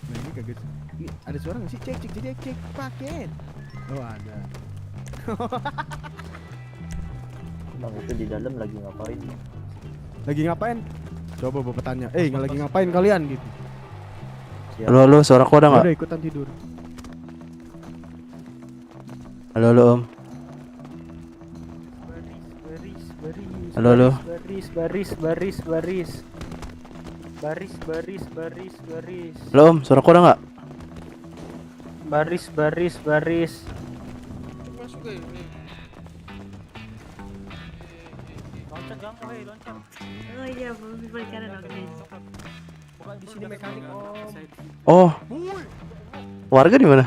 Nah ini kagak. Ini ada suara nggak sih? Cek paket. Oh ada. Bang itu di dalam lagi ngapain? Lagi ngapain? Coba bapak tanya. Lagi ngapain kalian gitu? Halo, suara aku ada nggak? Udah ikutan tidur. Halo, Om. Halo. Baris. Halo, Om, suara aku ada nggak? Baris. Masuk ke ini. Loncat kamu, hei loncat. Oh iya, berbicara dong. Bukan di sini mekanik om. Oh. Warga di mana?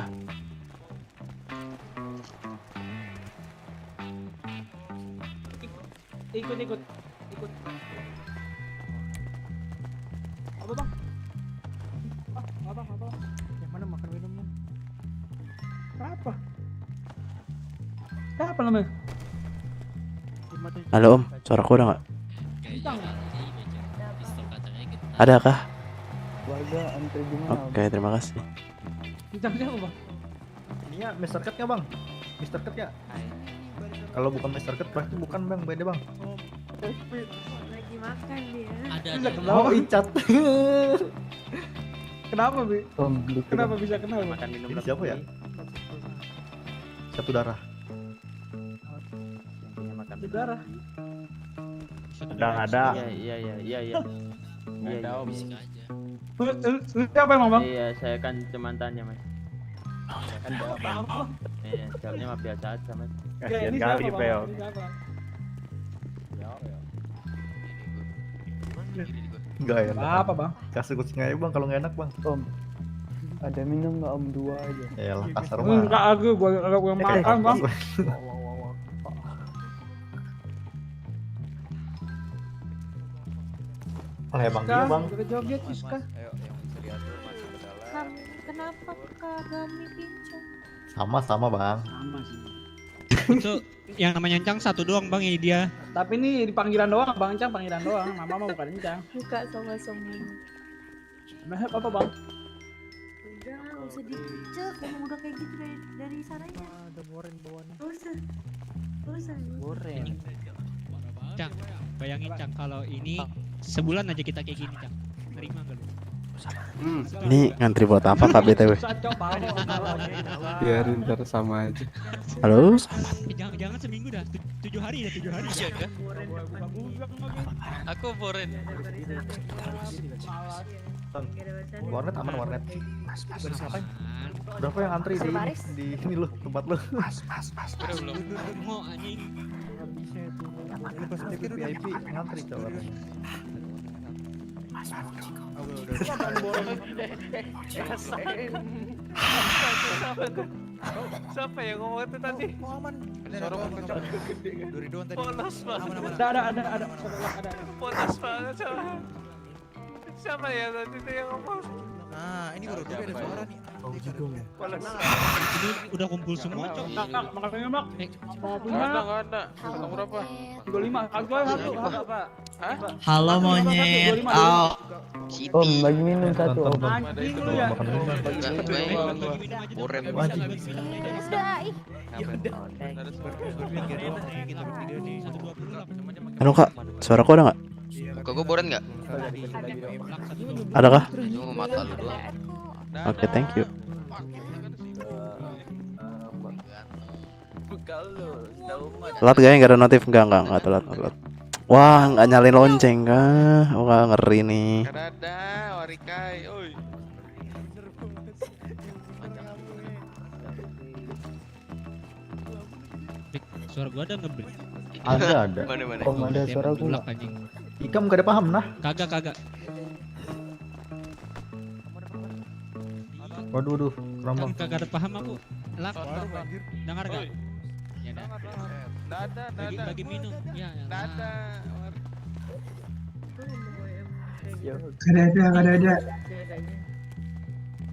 Ikut. Apa bang? Apa? Yang mana makan minumnya? Apa namanya? Halo, Om, suara aku ada nggak? Ada kah? Warga antri gimana? Oke, terima kasih. Bintang siapa bang? Ini ya Mr. Cut nggak bang? Mr. Cut ya? Kalau bukan Mr. Cut berarti bukan bang, beda bang. Lagi makan dia. Ada. Oh Icat. Kenapa bi? Om, Kenapa bisa kenal? Makan minum ini siapa ya? Satu darah. Saudara. Ada. Iya. Ada om. Siapa emang bang? Iya, saya kan teman-temannya mas. Iya, jawabnya mah biasa aja mas. Kasian kali Pel. Enggak ya. Apa bang? Kasih kucing aja bang kalau nggak enak bang. Om, ada minum nggak om 2 aja? Ya lah kasar mah. Enggak, gua makan bang. Oh emang dia bang. Kita joget Siska. Kenapa kagak mie pincang? Sama bang. Sama sih. Itu yang namanya Encang satu doang bang, ini dia. Tapi ini di panggilan doang, Bang Encang panggilan doang. Mama mah bukan Encang. Buka sombong. Mehep apa bang? Udah, nggak usah dicek. Emang udah kayak gitu dari sananya. Ada boren bawaannya. Nggak usah. Boren. Cang, bayangin Cang kalau ini sebulan aja kita kayak gini Cang. Nerima gak lu? Ini ngantri buat apa Kak BTW? Biarin ntar sama aja. Halo? Jangan seminggu dah, 7 hari ya 7 hari. Iya kan? Aku boren. Warnet aman warnet. Berapa yang antri di ini lu tempat lu? Belum. Mau anjing. Ini pas tiket VIP ngantri coba. Siapa yang ngomong itu tadi? Suara kencang. Duridoan tadi. Polos banget. Ada. Polos banget siapa ya tadi itu yang ngomong? Nah, ini baru juga ada suara nih. Polos. Ini udah kumpul semua Cok. Kak, makannya mak. Mau punya? Enggak ada. Kamu berapa? 35. Kagak satu. Apa? Hah? Halo monyet. Oh, Om, bagi minum satu om. Anjing lu ya. Boren Udah, ih. Halo Kak, suara aku ada nggak? Kok gue boren nggak? Ada kah? Cuma mata lu doang. Oke, thank you. Telat gak ya? Nggak ada notif? Nggak telat. Wah, nggak nyalain lonceng kah? Wah, ngeri nih. Ada, warikai, oi. Suara gua ada ngebreak. Ada. Mana? Om, ada suara aku Bulak nggak? anjing. Ikam gak ada paham nah. Kagak. Waduh, Kan kerambang. kagak ada paham aku. Lak. Dengar gak? Ya dah. Bagi minum. Ya. Ada.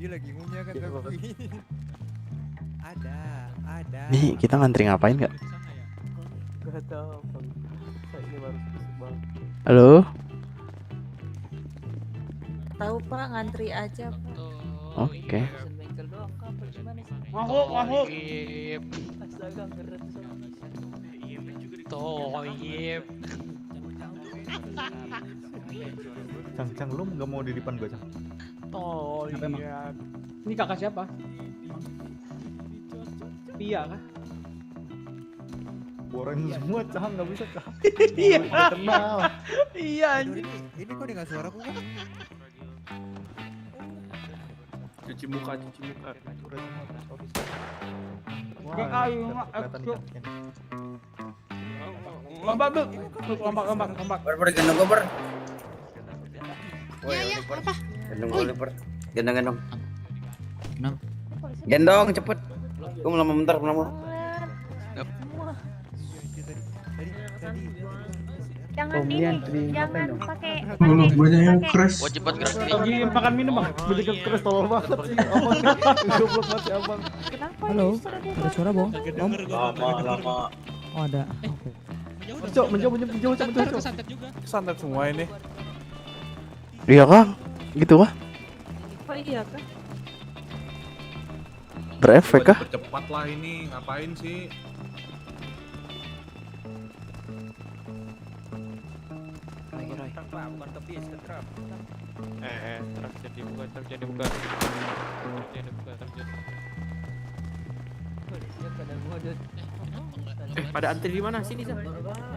dia lagi ngunyah kan tapi. Ada. Nih, kita ngantri ngapain nggak? Gak tahu. Saya ini baru masuk bang. Halo? tahu Pak, ngantri aja Pak. Oke. Bengkel doang kabel gimana sih? Mahuk, mahuk. Astaga, keren soalnya. Toyib. Cang, lu nggak mau di depan gua, Cang? Siapa emang? Ini kakak siapa? Pia kah? Boring semua, Cang, nggak bisa, Cang. Iya. Nggak kenal. Iya Aduh, anjing. ini kok dengar suaraku kan? Cuci muka. Wah, Nggak kayu, nggak kelihatan ekstro. cantiknya nih. Lompat, Bel. Lompat. Gendong gue, Iya, iya, apa? Gendong. Kenapa? Gendong cepet. Gue mau lama bentar, lama. Jangan ini, jangan pakai banyak yang crash. Gue cepet gerak nih. Lagi makan minum, Bang. Beli keras tolol banget sih. Abang, goblok banget ya, Abang. kenapa? Halo, ini suara dia ada suara Bang? Om? Lama. Oh ada. Menjauh, Cang. Kesantet juga. Santet semua ini. Iya kah? Gitu kah? Oh iya kan? Berefek kah? Cepat lah ini, ngapain sih? Truk jadi buka. Pada antri di mana? Sini, Zah.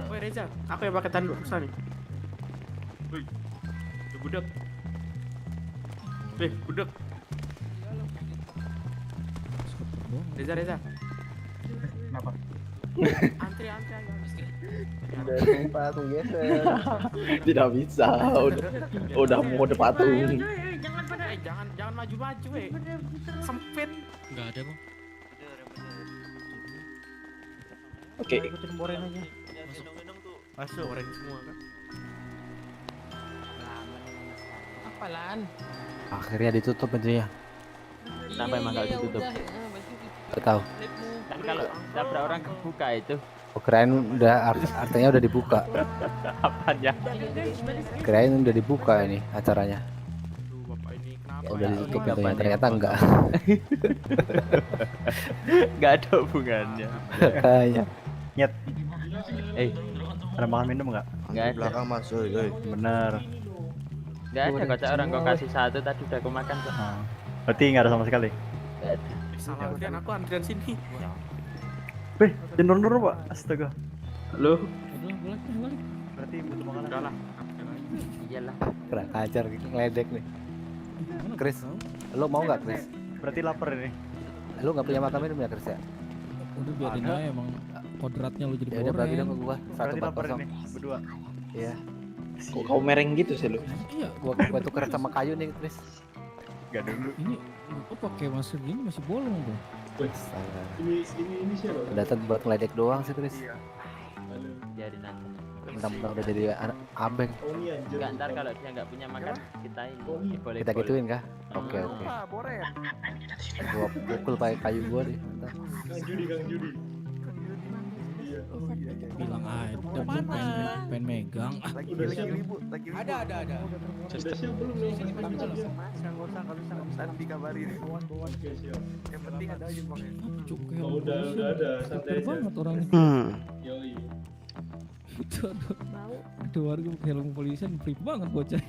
Woi, Reza. Aku yang pakai tanduk susah nih. Woi. Tuh budak. Budak. Reza. Kenapa? Antri ayo. Tidak bisa. Udah mau ada patung. Jangan pada. Jangan maju-maju, sempit. Enggak ada, Bang. Oke. Ikutin Boren aja. Masuk. Boren semua kan. Apalan? Akhirnya ditutup pintunya. Kenapa emang nggak ditutup? Gak tahu. Kan kalau dabrak orang kebuka itu. Oh, kirain udah artinya udah dibuka. Apanya? Kirain udah dibuka ini acaranya. Aduh, Bapak ini kenapa? Udah ditutup Kenapa pintunya. nih? Ternyata enggak. Nggak ada hubungannya. Kayaknya. Nyet. Eh, Ada makan minum nggak? nggak ada. masuk, Bener. Nggak ada kocak orang kau kasih satu tadi udah aku makan kok. Berarti nggak ada sama sekali. Salah udah aku antrian sini. Jangan dorong, Pak. Astaga. Halo. Boleh. Berarti butuh makanan. Udah lah. Iyalah. Kurang ajar ngeledek nih. Chris, lo mau nggak Chris? Berarti lapar ini. Lo nggak punya makan minum ya Chris ya? Udah biarin aja emang kodratnya lu jadi Ya udah bagi dong ke gua. Berarti lapar 140. ini. Berdua. Iya. Kok kau mereng gitu sih lu? Iya, Gua tuker sama kayu nih Chris. Gak dulu. ini gua pakai masker gini masih bolong, Bang. Astaga. Ini siapa? Datang buat ngeledek doang sih Chris. Biarin aja. Mentang-mentang udah jadi anak abeng. Enggak, ntar kalau dia nggak punya makan kita ini boleh. Kita gituin kah? Oke. Boren. Gua pukul pakai kayu gua deh. Ntar. Bilang ada pengen megang. Lagi ribut. Ada. Nanti dikabarin. Yang penting ada aja pakai. Udah ada, santai banget orangnya. Itu ada warga pakai helm polisian, free banget bocah.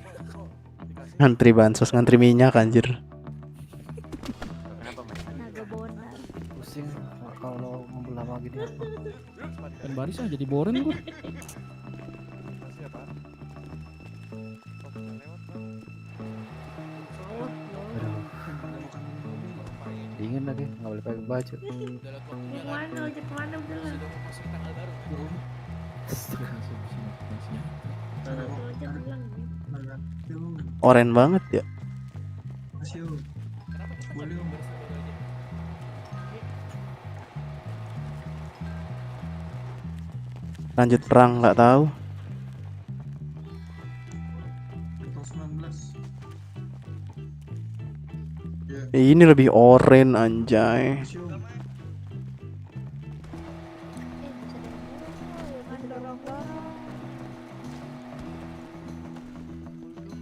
Ngantri bansos, ngantri minyak anjir. Naga bonar. Pusing kalau ngumpul lama gini. Kan baris aja jadi boren gua. Aduh. Dingin lagi, nggak boleh pakai baju. Kemana aja kemana udah lah. Oren banget ya. Lanjut perang nggak tahu. Ini lebih oren anjay.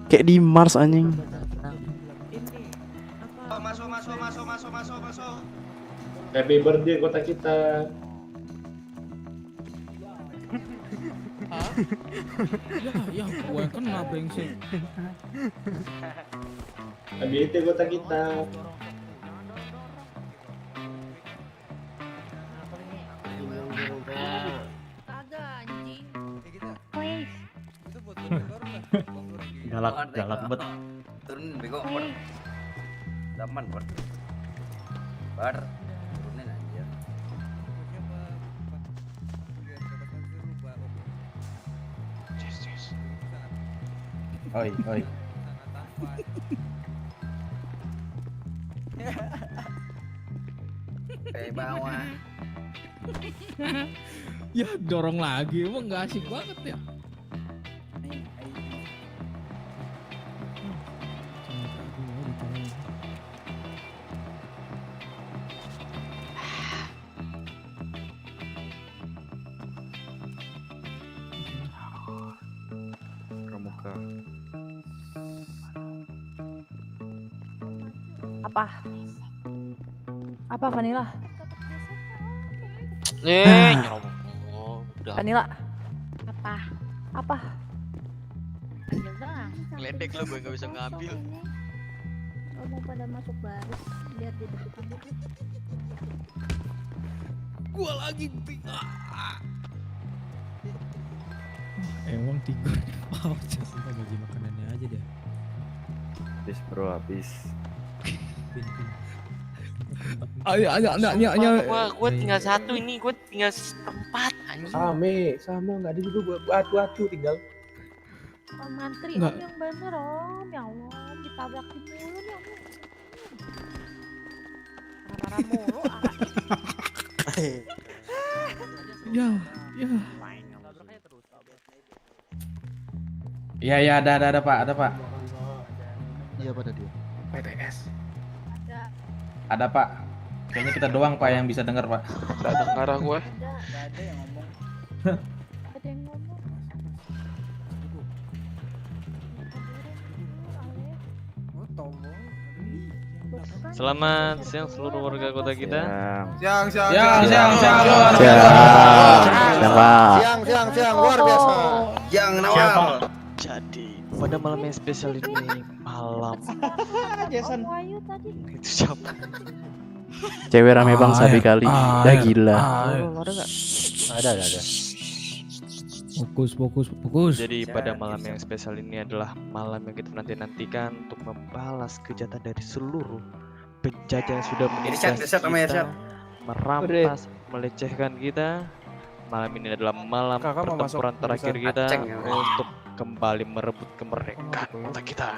Kayak di Mars anjing. Happy birthday kota kita. Ya, gua yang kena brengsek. Happy birthday kota kita. Galak bet. Turunin bego. Zaman bar. Bar. Turunin aja. Oi. Kayak bawah. Ya dorong lagi, emang nggak asik banget ya. Pramuka. Apa vanilla? Nyerobong. Udah. Vanilla. Apa? Ngeledek lo, gue gak bisa ngambil. Mau pada masuk baris, lihat di depan dulu. Gua lagi emang tiga pouch sumpah bagi makanannya aja deh. Habis bro, habis. Ayo. Gue tinggal satu ini, gue tinggal tempat anjing. Sama nggak ada juga batu tinggal. Om ngantri Nggak. Om yang bener Om, ya Allah ditabrakin mulu nih Om. Marah-marah mulu, Iya, ada Pak. Iya pada dia. PTS. Ada Pak. Kayaknya kita doang Pak yang bisa dengar Pak. Gak dengar gue. Ada yang ngomong. Selamat siang seluruh warga kota kita. Siang, luar biasa. Yang Nawal. Jadi pada malam yang spesial ini malam Om Wahyu tadi. itu siapa? Cewek rame bang sabi kali. Ya gila. Ada nggak? Ada. Fokus. Jadi pada malam yang spesial ini adalah malam yang kita nantikan untuk membalas kejahatan dari seluruh penjajah yang sudah menindas kita, merampas, melecehkan kita. Malam ini adalah malam pertempuran terakhir kita untuk kembali merebut kemerdekaan kota kita.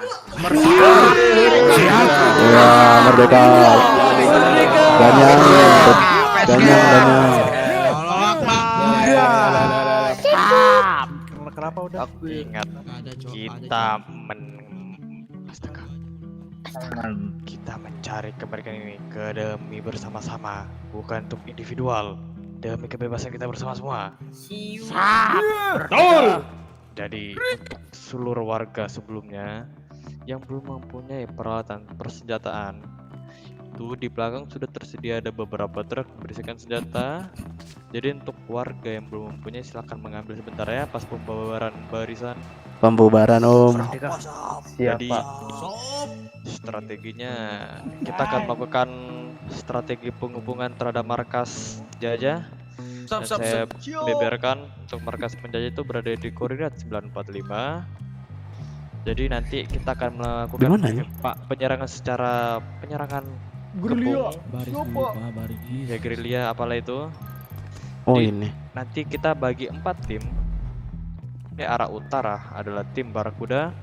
Ya, merdeka. Ganyang. Kenapa udah? Ingat, kita mencari kemerdekaan ini demi bersama-sama, bukan untuk individual, demi kebebasan kita bersama semua. Betul. Jadi untuk seluruh warga sebelumnya yang belum mempunyai peralatan persenjataan, itu di belakang sudah tersedia ada beberapa truk berisikan senjata. Jadi untuk warga yang belum mempunyai silakan mengambil sebentar ya pas pembubaran barisan. Pembubaran Om. Jadi strateginya kita akan melakukan strategi penghubungan terhadap markas jajah. Dan saya beberkan untuk markas penjajah itu berada di koordinat 945. Jadi nanti kita akan melakukan penyerangan secara Gerilya. ya gerilya apalah itu. Oh Jadi, ini. nanti kita bagi 4 tim. Arah utara adalah tim Barakuda,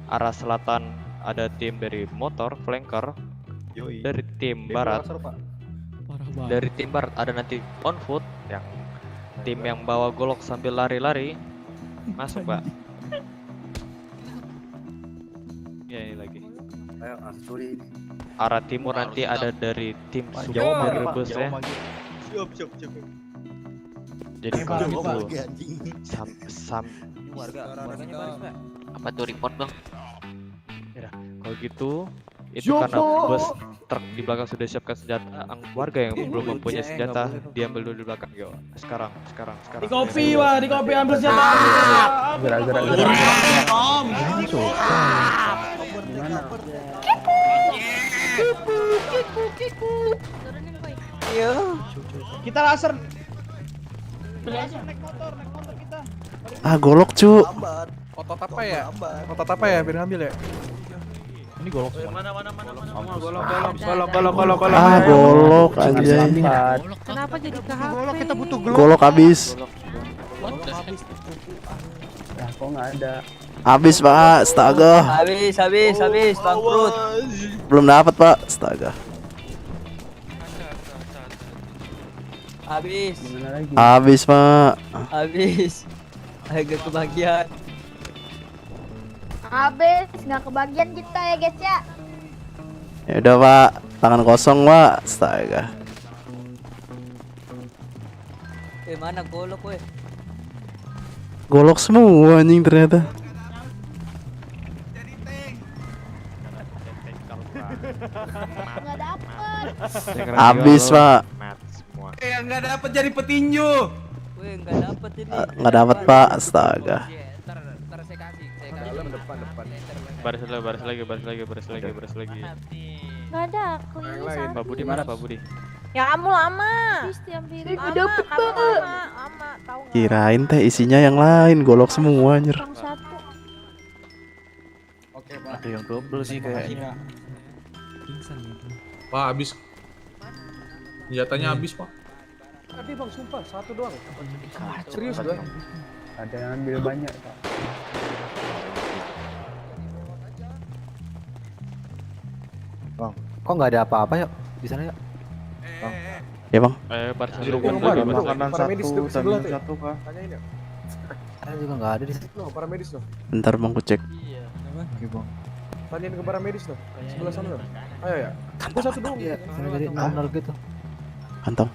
arah selatan ada tim dari motor flanker, dari tim barat ada nanti on foot yang tim yang bawa golok sambil lari-lari masuk Pak. Ya ini lagi. Ayo, Asturi. Arah timur nanti ada dari tim supir bus ya. Jadi kalau gitu Warganya baris, Pak. apa tuh report bang? Ya, kalau gitu Itu karena bus truk di belakang sudah siapkan senjata. Warga yang belum mempunyai senjata diambil dulu di belakang. Yo, sekarang. Di kopi ambil senjata. Om. Turunin boy. Kita laser. Ah, golok cu. Otot apa ya? Biar ngambil ya. Ini golok semua. Golok. Ah, golok anjay. Kenapa jadi ke HP? Kita butuh Golok habis. Kok nggak ada? Habis, Pak. Astaga. Habis, bangkrut. Belum dapat, Pak. Astaga. Habis, Habis, Pak. habis. Agak kebagian. Habis, nggak kebagian kita ya guys ya. Ya udah, Pak. Tangan kosong, Pak. Astaga. Mana golok weh? Golok semua anjing ternyata. Nggak dapet. Habis, Pak. Nggak dapat jadi petinju. Weh, nggak dapet ini. Nggak dapat, Pak. Astaga. Baris lagi. Nggak ada. Aku ini satu. Pak Budi mana Pak Budi? Ya kamu lama. Habis diambil. Dapet lama. Tahu nggak? Kirain teh isinya yang lain. Golok semua anjir. Kurang satu. Ada yang double sih kayaknya. Pak, habis. Senjatanya habis, Pak. Tadi bang, sumpah satu doang. Serius bang. Ada yang ambil banyak, Pak. Bang, kok nggak ada apa-apa ya di sana ya? Ya, Bang. Baris Di rumah lagi. ada makanan paramedis satu, tuh sebelah tuh. satu, Pak. Tanyain ya. Saya juga nggak ada di situ. No, paramedis no. Bentar, Bang, ku cek. Oke, Bang. Tanyain ke paramedis no. Sebelah sana no. Ayo ya. Gua satu doang. Iya, saya jadi 0 gitu. Kantong.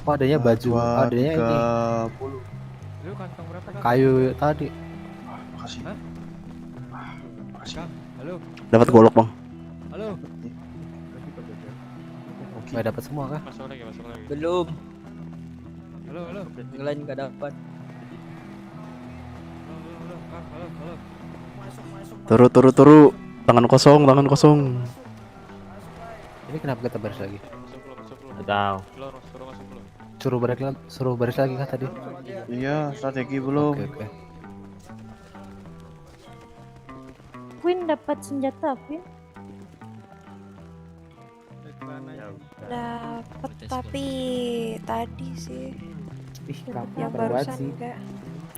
Kok adanya baju, adanya ini kayu tadi. Dapat golok, Bang. Nggak dapat semua kah? Masuk lagi. Belum. Yang lain nggak dapat. Turu. Tangan kosong. Ini kenapa kita baris lagi? Tahu. Suruh baris lagi kah tadi? Iya, strategi belum. Oke. Queen dapat senjata, Queen. Dapat tapi tadi sih. Yang barusan enggak.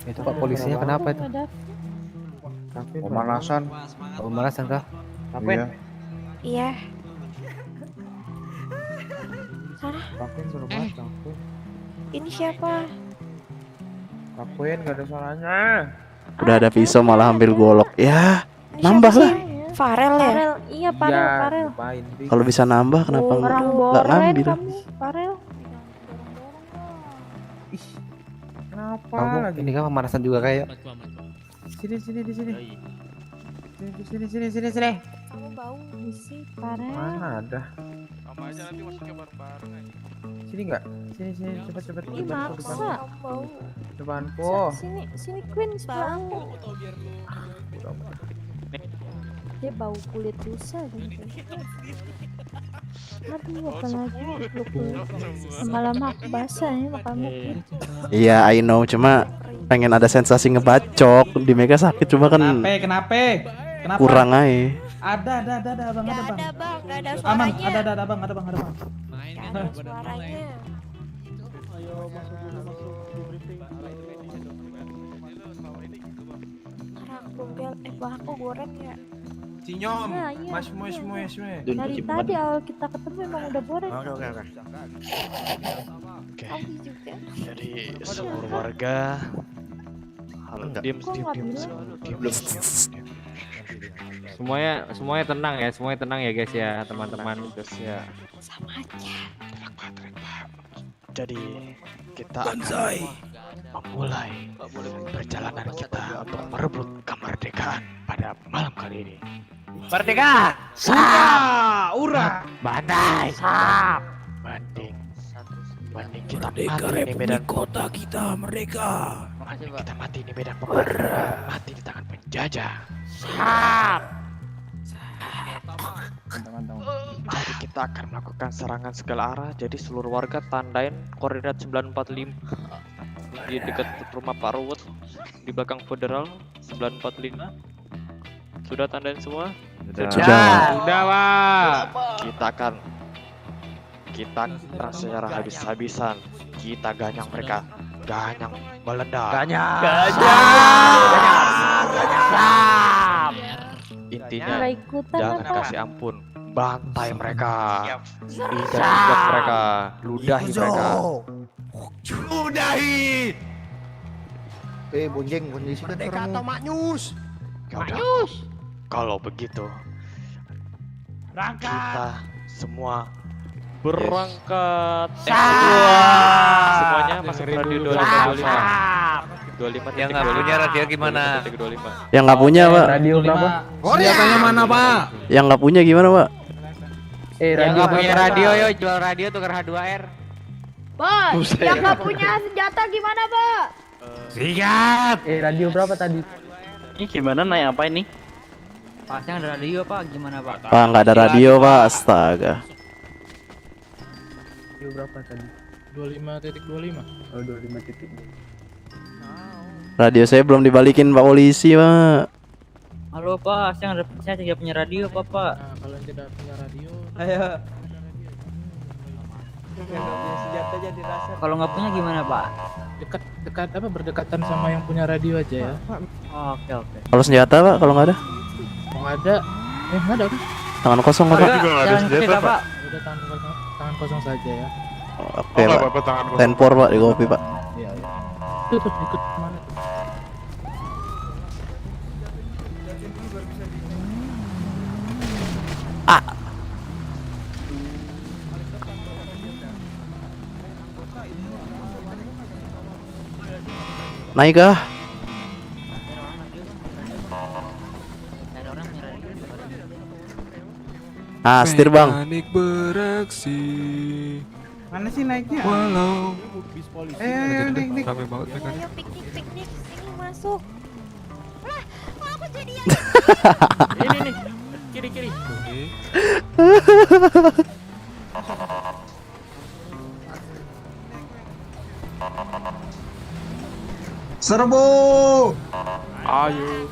Itu Pak polisinya kenapa itu? Pemanasan. Pemanasan kah? Iya. Ini siapa? Udah ada pisau malah ambil golok. Ya, nambah lah. Farel ya? Iya, Farel. Kalau bisa nambah kenapa Orang nggak boren ngambil? kamu, Farel. Kamu ini kan pemanasan juga kayak. Kamu bau sih, Farel. Ada. Sama aja nanti masuknya bareng-bareng aja. Sini enggak? Sini cepet. Ih, maksa. Bau. Depanku. Sini Queen bau. Dia bau kulit rusa gitu. Aduh, apalagi lama-lama aku basah ya makannya. Iya, I know. Cuma pengen ada sensasi ngebacok. Di Mega sakit cuma kan Kenapa? kurang aja. Ada, Bang. Gak ada bang, gak ada Aman, suaranya. ada, Bang. Gak ada suaranya. Bang aku goreng ya. Sinyom. Nah, iya. Mas. Dari tadi awal kita ketemu emang udah goreng. Oke. Abi juga. Jadi seluruh warga diam. Semuanya tenang ya guys ya, teman-teman guys ya. Sama aja. Jadi kita akan memulai perjalanan kita untuk merebut kemerdekaan pada malam kali ini. Merdeka! Sap! Ura! Bandai! Sap! Banding kita mati di medan kota kita merdeka. banding kita mati di medan peperangan, mati di tangan penjajah. Sap! Jadi kita akan melakukan serangan segala arah. Jadi seluruh warga tandain koordinat 945 di dekat rumah Pak Ruwet di belakang Federal 945. Sudah tandain semua? Sudah. Udah, Pak. Kita akan secara habis-habisan. Kita ganyang mereka. Ganyang meledak. Ganyang. Intinya Nggak ikutan jangan apa? kasih ampun. Bantai mereka. Injak mereka. Ludahi mereka. Bonjeng kondisi kan Ya udah. Kalau begitu kita semua berangkat. Semuanya masuk radio 25. Yang nggak punya radio gimana? Yang nggak punya, Pak. Radio berapa? Senjatanya mana, Pak? Yang nggak punya gimana, Pak? Yang nggak punya radio, yo jual radio tukar H2R. Pak, yang nggak punya senjata gimana, Pak? Siap. Radio berapa tadi? Ini gimana naik apa ini? Pasnya ada radio Pak, gimana Pak? Pak, nggak ada radio, Pak. Astaga. Radio berapa tadi? 25.25. Oh, 25 titik. Radio saya belum dibalikin Pak polisi, Pak. Halo Pak, saya tidak punya radio Pak. Nah, kalau tidak punya radio, Ayo. Kalau nggak punya gimana Pak? dekat apa berdekatan sama yang punya radio aja ya. Oh, oke. Kalau senjata, Pak, kalau nggak ada? Mau ada? Nggak ada kan? Tangan kosong, Pak. Jangan kita Pak. Udah tangan kosong saja ya. Oke, Pak. Tenpor, Pak, di kopi, Pak. Iya. Tuh ikut kemana tuh? Naik kah? Ah, setir, Bang. Beraksi. Mana sih naiknya? Walau naik. capek banget mereka. Ayo piknik, sini masuk. Lah, kok aku jadi yang Ini nih, kiri. Serbu. Ayo.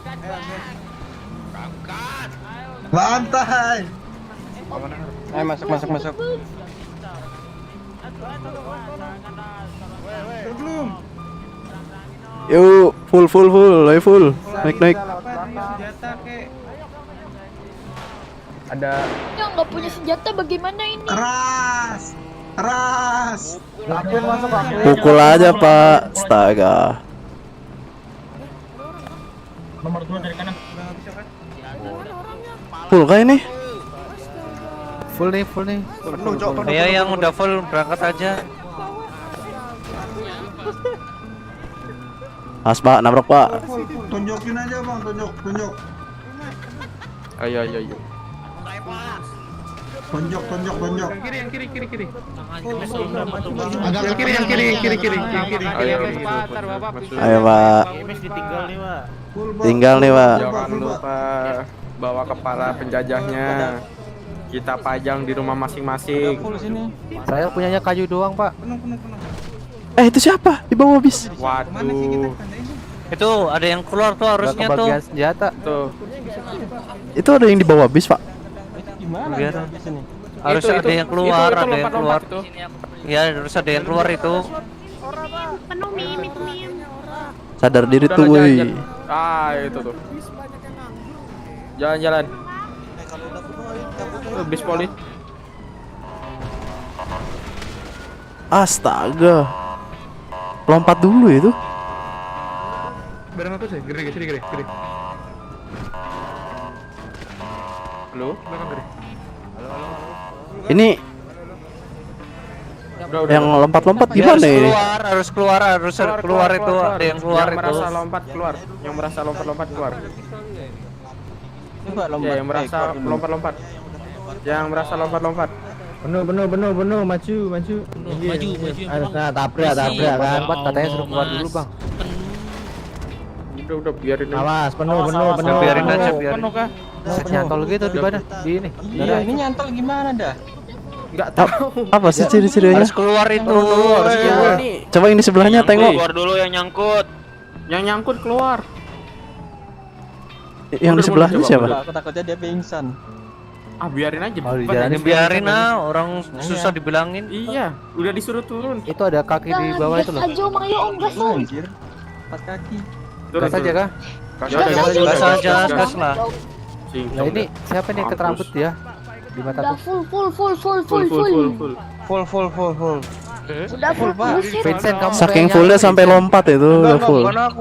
Bantai. Ayo masuk. Yuk, full, ayo full. Naik. Ada yang nggak punya senjata bagaimana ini? Keras. Pukul aja, Pak. Astaga. nomor 2 dari kanan. Full kah ini? Full nih. Penuh, Cok. Ayo yang udah full berangkat aja. Mas, Pak, nabrak, Pak. Tunjukin aja, Bang. Tunjuk. Ayo. Tunjuk. Yang kiri. Yang kiri. Ayo, Pak. Ditinggal nih, Pak. Tinggal nih, Pak. Jangan lupa bawa kepala penjajahnya. Kita pajang di rumah masing-masing. Saya punyanya kayu doang, Pak. Itu siapa? Di bawah bis. Waduh. Itu ada yang keluar tuh harusnya tuh. Kebagian senjata. Tuh. Itu ada yang di bawah bis, Pak. Biar harus ada yang keluar, ada yang keluar. Ya, harus ada yang keluar itu. Penuh mimik. Sadar diri tuh, woi. Itu tuh. Jalan. Bis poli. Astaga. Lompat dulu itu. Barang apa sih? Gede. Halo, belakang gede. Ini Udah. Yang lompat-lompat gimana ini? Harus keluar itu. Ada yang keluar Yang itu. merasa lompat keluar. Yang merasa lompat keluar. Ya, yang merasa lompat. Yang merasa lompat. Benuh, maju. Maju. Nah, tabrak kan. Katanya suruh keluar dulu, Bang. Udah biarin aja. Awas, penuh. Biarin aja. Penuh kah? Nyantol gitu di mana? Di ini. Iya, ini nyantol gimana dah? Enggak tahu. Apa sih ciri-cirinya? Harus keluar itu. Harus keluar nih. Coba ini sebelahnya tengok. Keluar dulu yang nyangkut. Yang nyangkut keluar. Yang di sebelahnya coba, siapa? Aku takutnya dia pingsan. Biarin aja. Oh, Bukan, dijalanin, biarin orang susah dibilangin. Iya, udah disuruh turun. Itu ada kaki di bawah itu loh. Aja Om, ayo Om, gas Om. Anjir. 4 kaki. Turun Gas aja kah? Gas aja. Gas lah. Nah ini siapa nih ikat rambut ya? Di mata Udah tuh. full. Full. Udah full, buset. Vincent kamu Saking kayaknya- fullnya sampai lompat itu udah full. Bukan aku.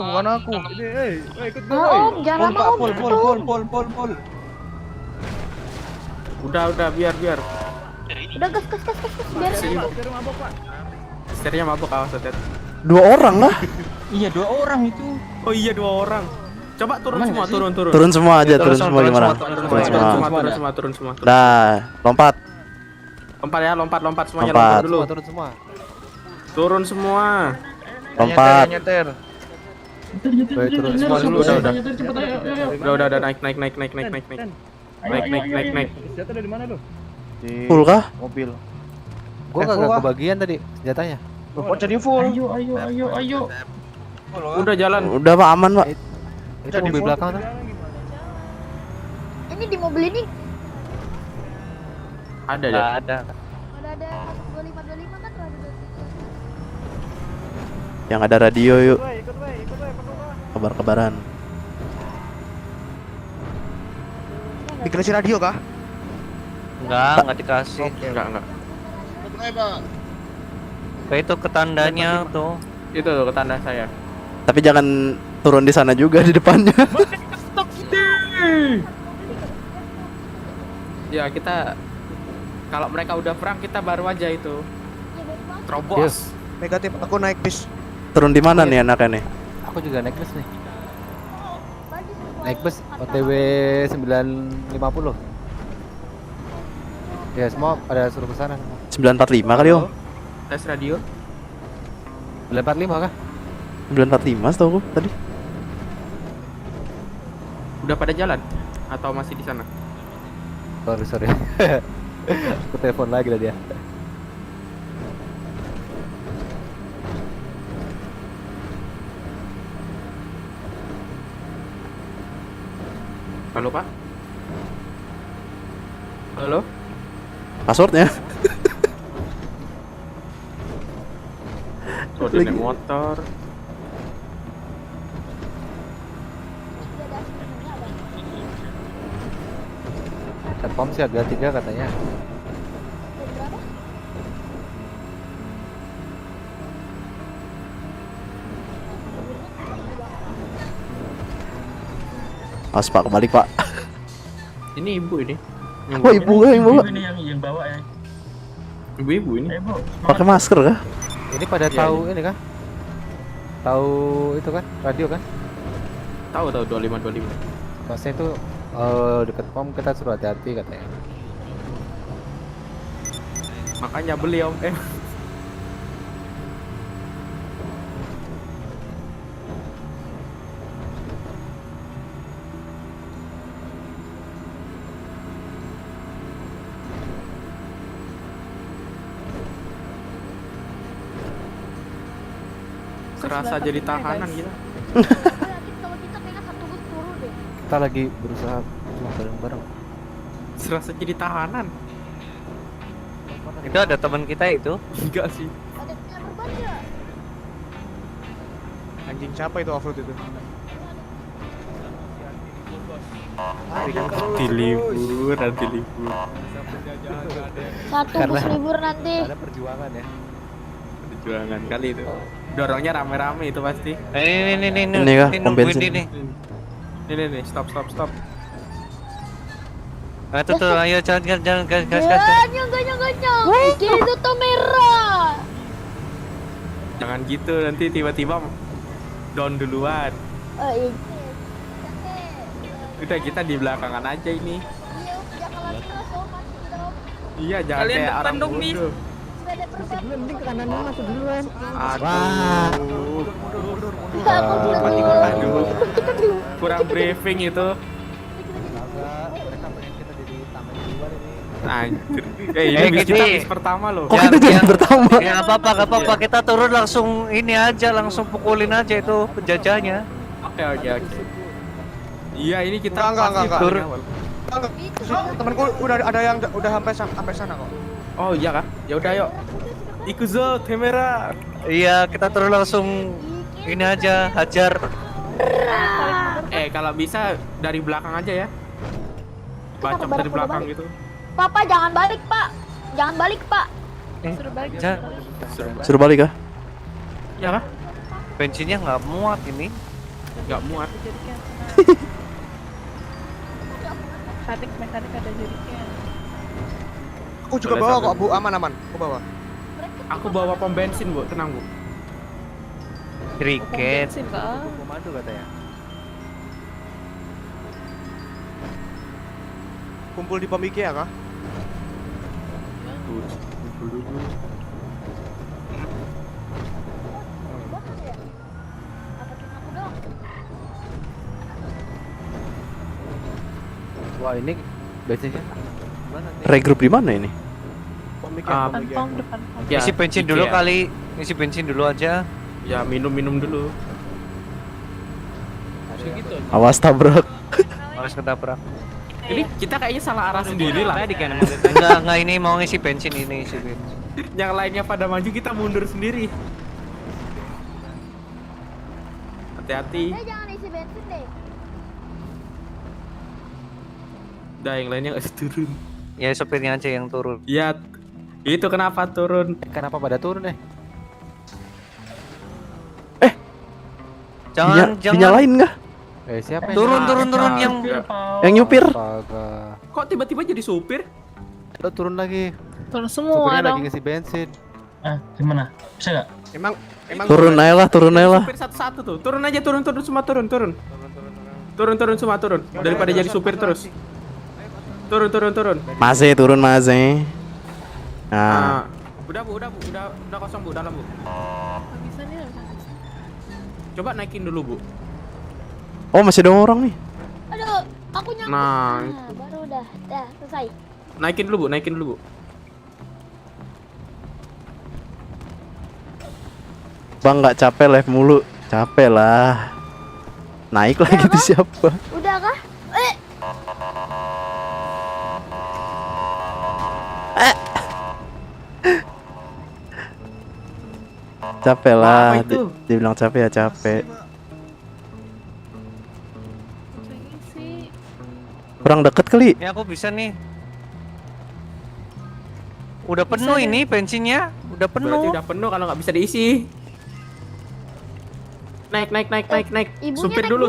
Om, jangan lama Om. Full. Udah biar. Udah gas. Biar Setirnya mabuk, awas Ted. 2 orang lah. Iya, 2 orang itu. Oh iya, 2 orang. Coba turun semua, turun. Turun semua aja, turun semua gimana? Turun semua. Dah, lompat. Lompat ya, lompat semuanya Lompat. lompat dulu. Turun semua. Turun semua. Lompat. Nyetir. Turun semua dulu. Udah naik. Naik. Full kah? Mobil. Gua kagak kebagian tadi senjatanya. Kok jadi full? Ayo. Udah jalan. Udah Pak, aman Pak. Itu mobil belakang tuh. ini di mobil ini Ada ya? Ada. udah ada 25 kan udah ada. Yang ada radio yuk. Kabar-kabaran. Dikasih radio kah? Enggak dikasih. Enggak. Kayak itu ketandanya tuh. Itu tuh ketanda saya. Tapi jangan turun di sana juga di depannya. Ya kita kalau mereka udah perang kita baru aja itu terobos. Negatif, aku naik bis. Turun di mana nih anaknya nih? Aku juga naik bus nih. Naik bus OTW 950. Ya semua pada suruh ke sana. 945 kali Om. Tes radio. 945 kah? 945 setahu aku tadi. Udah pada jalan atau masih di sana? Sorry. Aku telepon lagi lah dia. Halo Pak. Halo. Passwordnya? Oh, dia naik motor. Telkom sih harga 3 katanya. Awas Pak, kebalik Pak. Ini ibu ini. Oh ibu yang bawa. Ini yang bawa ya. Ibu ini. Pakai masker kah? Ini pada Iya, tahu ini kah? Tahu itu kan? Radio kan? Tahu 25. Masnya itu deket pom kita suruh hati-hati katanya. Makanya beli Om. Serasa jadi tahanan gitu. Kalau kita kayaknya satu bus turun deh. Kita lagi berusaha cuma bareng-bareng. Serasa jadi tahanan. Itu ada teman kita itu. Enggak sih. Ada yang berbahaya ya? Anjing siapa itu offroad itu? Nanti libur. Satu bus libur nanti. Ada perjuangan ya. Perjuangan kali itu. Dorongnya rame-rame itu pasti. Ini kah, pom bensin? Ini stop. Nah, tuh, ayo jangan gas. Ganyang. Kiri tuh merah. Jangan gitu, nanti tiba-tiba down duluan. Oh iya. Udah kita di belakangan aja ini. Iya, jangan lagi terus om, masuk ke dalam. Iya, jangan kayak orang bodoh. Sepeda perban. Mending ke kanan dulu masuk duluan. Aduh. Aduh. Kurang briefing itu. Mereka pengen kita jadi taman di luar ini. Anjir. Ini bis kita bis pertama loh. Kok kita jadi pertama? Ya nggak apa-apa, kita turun langsung ini aja, langsung pukulin aja itu penjajahnya. Oke. Iya, ini kita Enggak. turun. Temanku udah ada yang udah sampai sana kok. Oh iya kah? Ya udah yuk. Ikuzo Temera. Iya, kita turun langsung ini aja, hajar. Kalau bisa dari belakang aja ya. Bacok dari belakang gitu. Papa jangan balik, Pak. Jangan balik, Pak. Suruh balik kah? Ya kah? Bensinnya nggak muat ini. Nggak muat. Mekanik ada jadinya. Aku juga bawa kok, Bu. Aman. Aku bawa. Aku bawa pom bensin, Bu. Tenang, Bu. Kriket. Komando katanya. Kumpul di pom IKEA kah? Wah, ini bensinnya mana nih? Regroup di mana ini? Pom IKEA. Ya, Isi bensin dulu IKEA. kali, isi bensin dulu aja. Ya, minum dulu. Awas tabrak. Harus ketabrak. Ini kita kayaknya salah arah sendiri lah. Enggak, ini mau ngisi bensin ini, isi bensin. Yang lainnya pada maju, kita mundur sendiri. Hati-hati. Jangan isi bensin deh. Udah, yang lainnya nggak turun. Ya sopirnya aja yang turun. Ya, itu kenapa turun? Kenapa pada turun deh? Jangan Dinyalain nggak? Siapa turun Yang nyupir? Astaga. Kok tiba-tiba jadi supir? Lo turun lagi. Turun Supirnya lagi ngisi bensin. Gimana? Bisa nggak? Emang Turun aja lah. Supir satu-satu tuh. Turun aja, turun semua, turun. Turun semua, turun. Daripada jadi supir terus. Turun. Masih turun masih. Nah, Udah Bu, udah kosong Bu, dalam Bu. Bisa nih. Coba naikin dulu Bu. oh masih ada orang nih. Aduh, aku nyangkut. Nah, Baru udah selesai. naikin dulu Bu. Bang nggak capek live mulu? Capek lah. Naik lagi tuh siapa? Udah kah? Capek lah. Apa itu? Dibilang capek ya capek. Kurang deket kali. Ini aku bisa nih. Udah penuh ini bensinnya, udah penuh. Berarti udah penuh kalau nggak bisa diisi. Naik. Ibunya Supir naik dulu.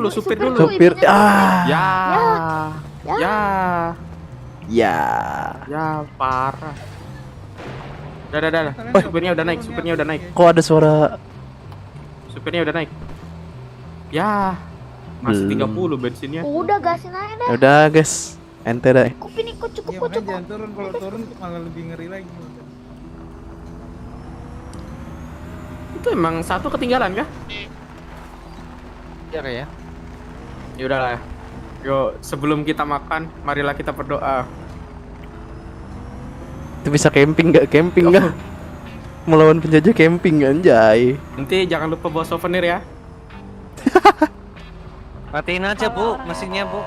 Supir. ibunya Ah. Ya, Ya. parah. Dah. Supirnya udah naik. Kok ada suara? Supirnya udah naik. Ya. Masih Belum. 30 bensinnya. Udah gasin aja dah. Udah guys. Ente dah. Cukup. Jangan turun, kalau turun malah lebih ngeri lagi. Itu emang satu ketinggalan kah? Iya kayak. Ya udahlah. Yo, sebelum kita makan, marilah kita berdoa. Itu bisa camping nggak? Melawan penjajah camping anjay. Nanti jangan lupa bawa souvenir ya. Matiin aja Bu, mesinnya Bu.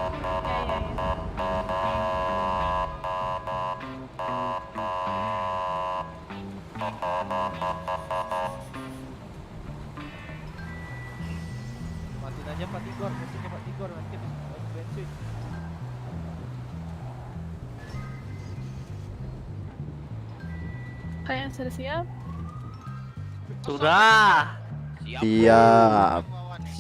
Matiin aja Pak Tigor, mesinnya Pak Tigor nanti habis bensin. Kalian sudah siap? Sudah. Siap.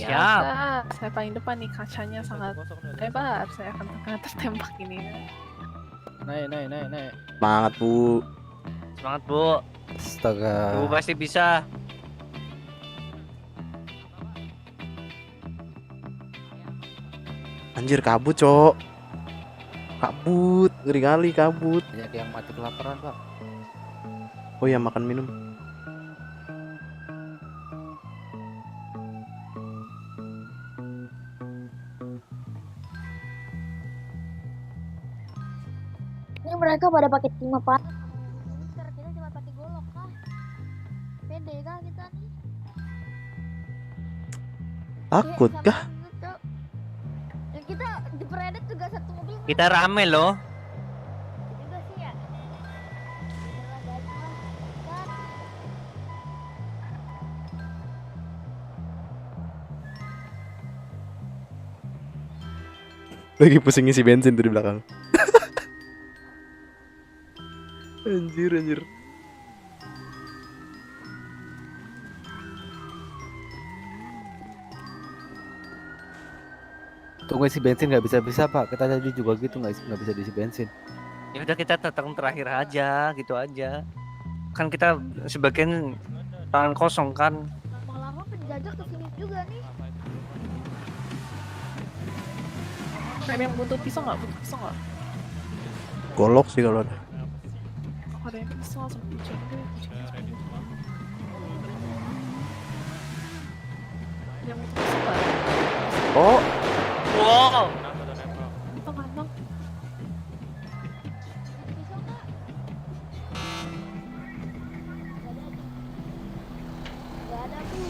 Siap. Saya paling depan nih, kacanya sangat lebar. Saya akan tertembak ini. Naik. Semangat, Bu. Semangat, Bu. Astaga. Bu pasti bisa. Anjir kabut, Cok. Kabut, ngeri kali kabut. Banyak yang mati kelaparan, Pak. Oh ya, makan minum. Ini mereka pada pakai tim apa? Kita cuma pakai golok kah? Pede kah kita nih? Takut kah? Ya, kita diperedet juga satu mobil. Kita rame loh. Juga sih ya. Lagi pusing isi bensin tuh di belakang. Anjir. Tunggu isi bensin nggak bisa Pak. Kita tadi juga gitu nggak bisa diisi bensin. Ya udah kita datang terakhir aja, gitu aja. Kan kita sebagian tangan kosong kan. Lama-lama penjajah kesini juga nih. Ada yang butuh pisau nggak? Golok sih kalau ada. Ada yang pisau langsung kucing deh. Yang butuh pisau nggak? Oh, Wow. Itu kantong. Gak ada Bu.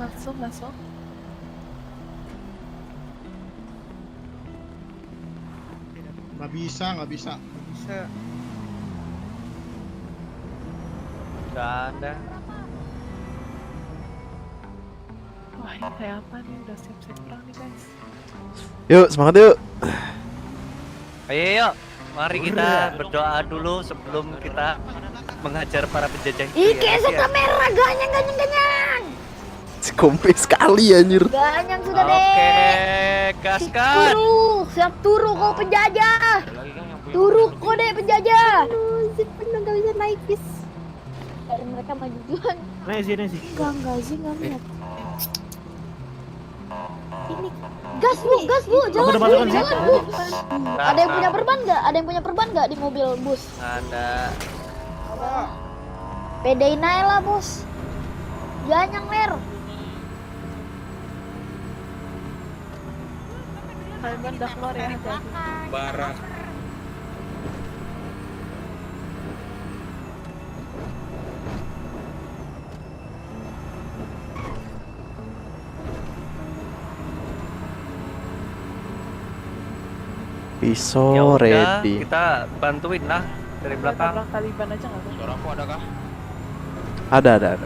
Masuk. Nggak bisa. Nggak ada. Wah, ini kayak apa nih? Udah siap-siap perang nih guys. yuk semangat yuk. Ayo yuk. Mari kita berdoa dulu sebelum kita menghajar para penjajah itu. Ih, ya, kayak guys, ya. merah, ganyang. Si kompe sekali anjir. Ganyang sudah deh. Oke, gaskan. Siap turu kau penjajah. Turu kau deh penjajah. Si penuh gak bisa naik bis. Dari mereka maju duluan. Nah, sini. Enggak sih, enggak lihat. Ini gas bu, jalan bu. Ada yang punya perban nggak di mobil bus? Ada. Pedain aja lah bos. Ganyang ler. Kalian udah keluar ya, hati-hati. Barak. Pisau Ya udah, ready. kita bantuin lah dari belakang. Tabrak Taliban aja nggak tuh? Suaraku ada kah? Ada.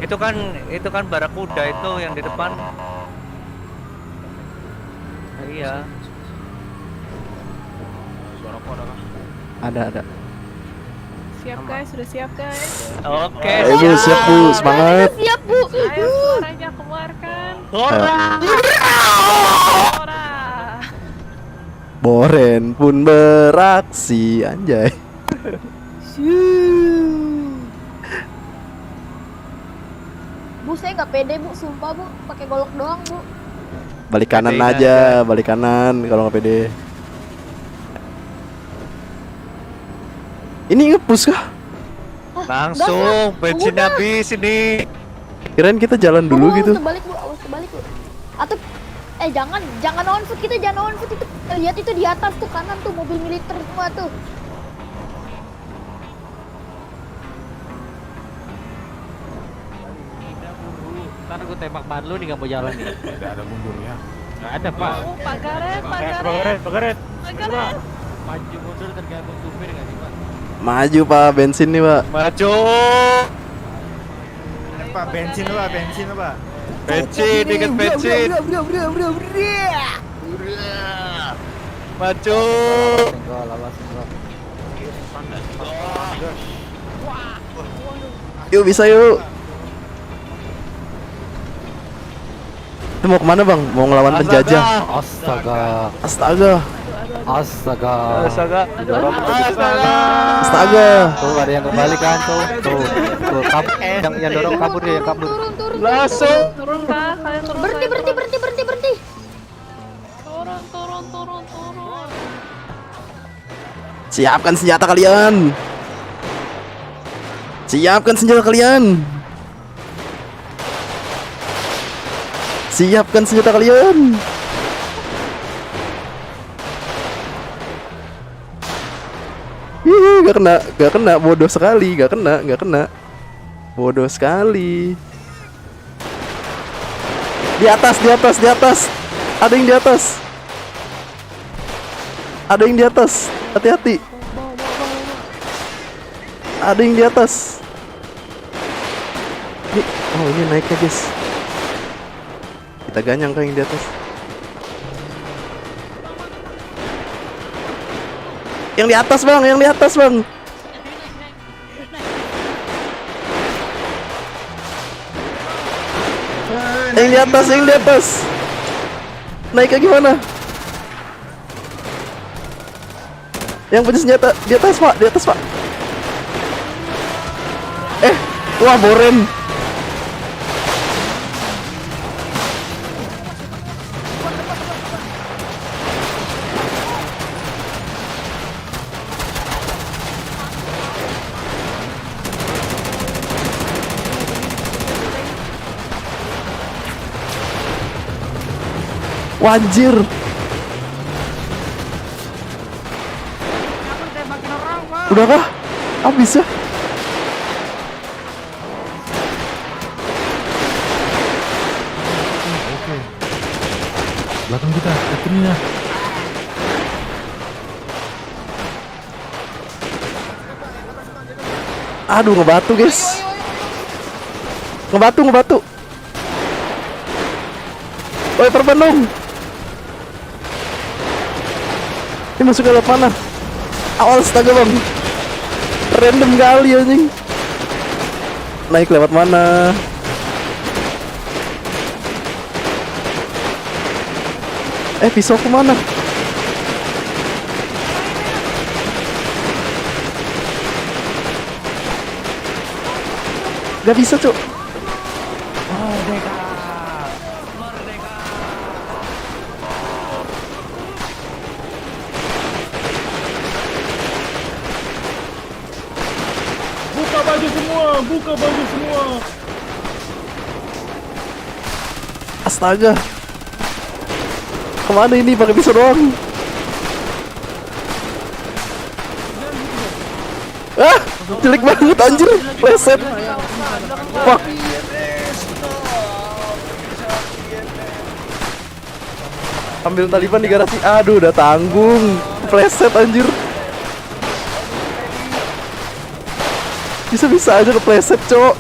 Itu kan barakuda itu yang di depan. Iya. Suaraku ada kah? Ada. Siap guys, sudah siap guys. Oke. Ayo Bu, siap Bu, semangat. Siap bu. Ayo suaranya keluarkan. Ora. Boren pun beraksi, anjay. Bu, saya nggak pede bu, sumpah bu, pakai golok doang bu. Balik kanan Pedein aja, balik kanan kalau nggak pede. Ini nge-push kah? Langsung bensin habis ini. Kirain kita jalan dulu gitu. Awas terbalik bu. Atau jangan on foot, kita jangan on foot itu. Lihat itu di atas tuh kanan tuh mobil militer semua tuh. Ntar gue tembak ban lu nih, gak mau jalan nih. Tidak ada mundurnya. Gak ada Pak. Pak Garet. Maju mundur tergantung supir gak sih Pak? Maju Pak, bensin nih Pak. Maju. Pak, bensin Pak. Bensin, dikit bensin. Maju. Senggol, awas senggol. Yuk bisa yuk. Itu mau kemana bang? Mau ngelawan penjajah? Astaga. Astaga. Astaga. Didorong. Astaga. Tuh ada yang kembali kan tuh. Tuh kabur. Yang dorong kabur ya, yang kabur. Langsung. Turun kah? Kalian turun. Berhenti. Turun. Siapkan senjata kalian. Siapkan senjata kalian. Siapkan senjata kalian. Ih, gak kena, bodoh sekali, gak kena. Bodoh sekali. Di atas. Ada yang di atas. Hati-hati. Ada yang di atas. Ini naiknya guys. Kita ganyang ke yang di atas. Yang di atas bang. Yang di atas. Naiknya gimana? Yang punya senjata di atas pak. Wah boren. Wajir. Udah kah? Habis ya? Oke. Belakang kita, Katrina. Aduh, ngebatu guys. Ngebatu. Woi, perban dong. Ini masuk ke lewat mana? Awal astaga bang. Random kali anjing. Naik lewat mana? Pisau kemana? Gak bisa cuk. Buka baju semua. Astaga. Kemana ini pakai pisau doang? Jelek banget anjir. Reset. Wah. Ambil Taliban di garasi. Aduh, udah tanggung. Preset anjir. Bisa-bisa aja kepleset, cok.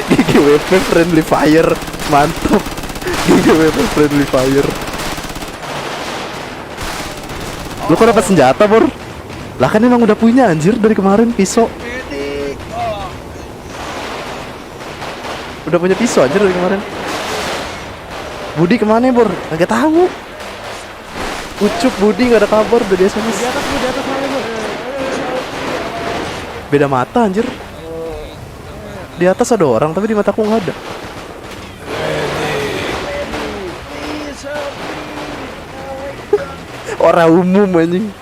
GGWP friendly fire. Mantap. GGWP friendly fire. Lu kok dapat senjata, Bor? Lah kan emang udah punya anjir dari kemarin pisau. Udah punya pisau aja dari kemarin. Budi kemana Bor? Kagak tahu. Ucup Budi nggak ada kabar dari SMS. Di atas mana Bor? Beda mata anjir. Di atas ada orang tapi di mataku nggak ada. Orang umum anjing.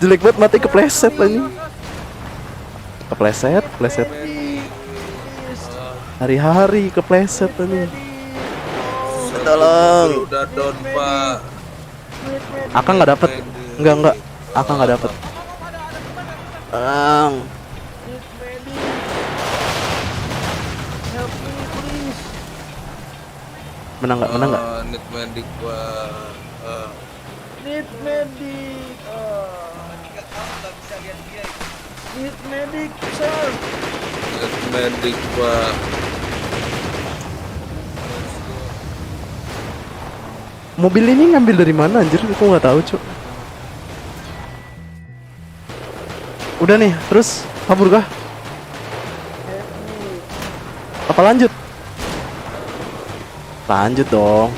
Jelek banget mati kepleset anjing. Kepleset. Hari-hari kepleset anjing. Tolong. Udah down, Pak. Akang nggak dapet. Enggak. Akang nggak dapet. Menang nggak? Need medic, Pak. Need medic. Need medic, sir. Need medic, Pak. Mobil ini ngambil dari mana anjir? Aku nggak tahu, Cuk. Udah nih, terus kabur kah? Apa lanjut? Lanjut dong.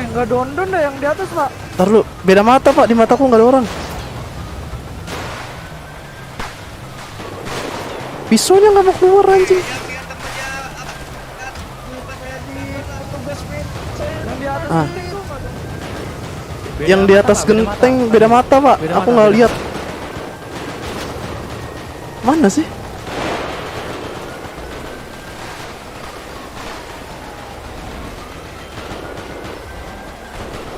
Nggak dondon dah yang di atas, Pak. Ntar lu, beda mata Pak, di mataku nggak ada orang. Pisaunya nggak mau keluar anjing. Ah. Yang di atas genteng beda mata Pak, aku nggak lihat. Mana sih?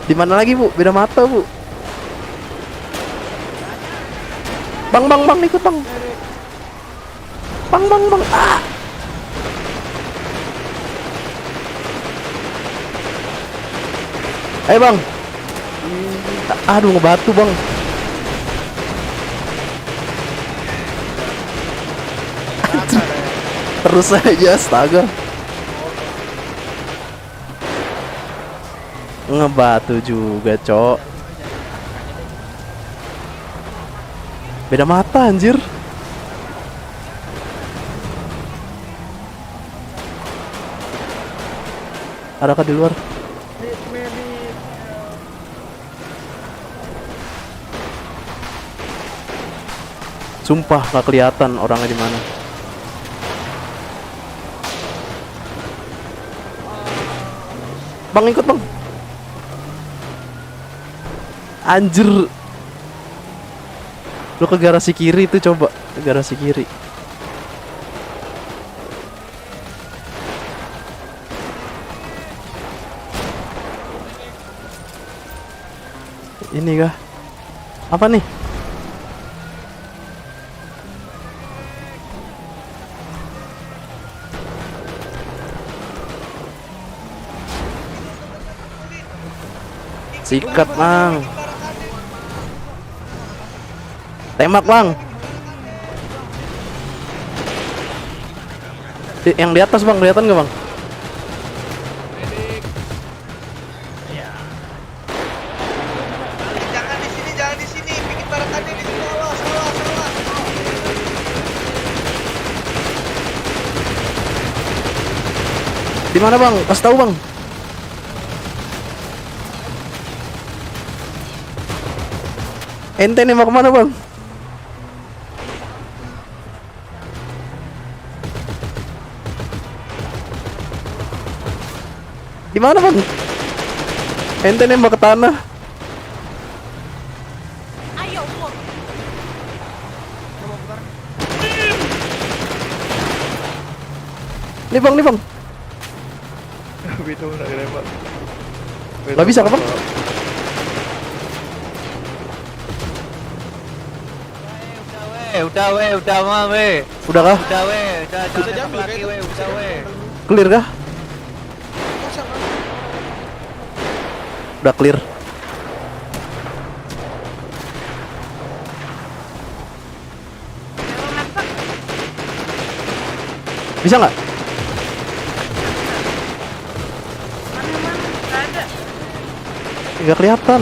Di mana lagi Bu? Beda mata Bu. Bang, ikut bang. Bang. Ah. Ayo bang. Aduh ngebatu bang. Terus aja astaga. Ngebatu juga cok. Beda mata anjir. Adakah di luar? Sumpah nggak kelihatan orangnya di mana. Bang ikut bang. Anjir. Lu ke garasi kiri itu coba, ke garasi kiri. Ini kah? Apa nih? Sikat bang. Tembak bang. Yang di atas bang, kelihatan gak bang? Jangan di sini, bikin barakannya di sini. Salah. Di mana bang? Kasih tahu bang. Ente nih mau kemana bang? Di mana bang? Ente nembak ke tanah. Ayo, Nih bang. Gak bisa kan bang? Udah mah we. Udah kah? Udah jangan lagi we, udah we. Clear kah? Udah clear. Bisa nggak? Nggak kelihatan.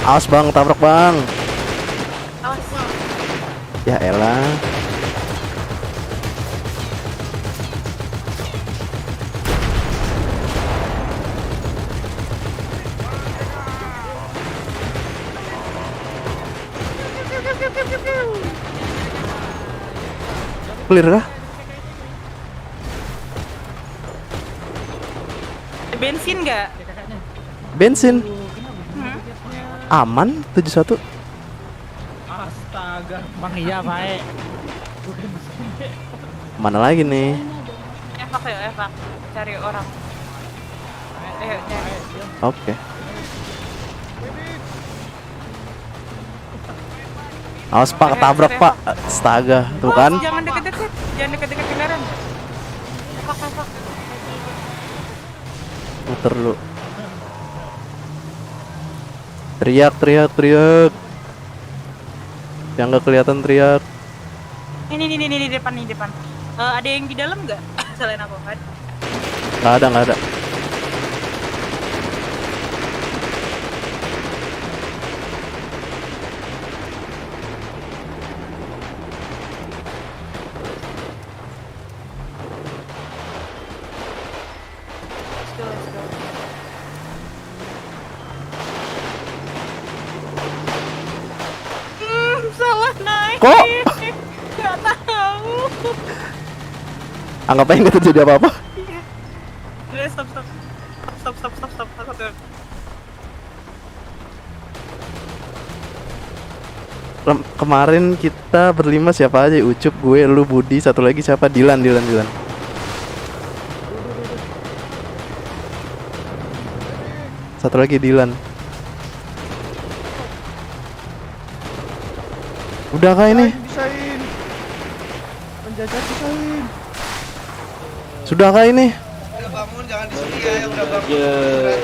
Awas bang, tabrak bang. Ya elah. Clear kah? Bensin nggak? Bensin. Aman 71. Astaga, bang iya baik. Mana lagi nih? Evak, cari orang. Oke. Awas pak, ketabrak pak. Astaga, tuh kan? Jangan deket-deket kendaraan. Evak. Muter dulu. Teriak. Yang nggak kelihatan teriak. Ini depan nih depan. Ada yang di dalam nggak? Selain aku kan? Nggak ada. Salah naik. Kok? Nggak tahu. Anggap aja nggak terjadi apa-apa. Udah, stop. Kemarin kita berlima siapa aja? Ucup, gue, lu, Budi, satu lagi siapa? Dilan. Satu lagi Dilan. Udah kah ini? Bisain. Penjajah bisain. Sudah kah ini? Udah bangun, jangan di sini ya, udah bangun.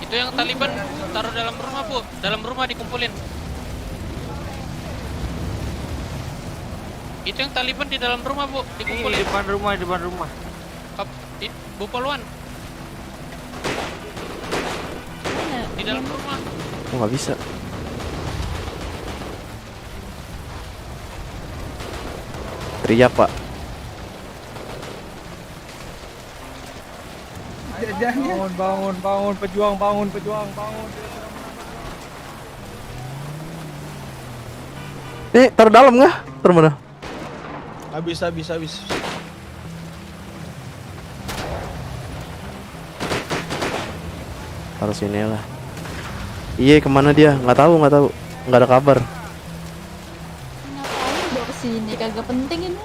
Itu yang Taliban taruh dalam rumah, Bu. Dalam rumah dikumpulin. Itu yang Taliban di dalam rumah, Bu. Dikumpulin. Depan rumah. Bu Polwan. Di dalam rumah. Oh, nggak bisa. Teriak, Pak. Bangun, pejuang. Taruh dalam nggak? Taruh mana? Habis. Taruh sini lah. Iya, kemana dia? Nggak tahu. Nggak ada kabar. Ngapain bawa sini? Kagak penting ini.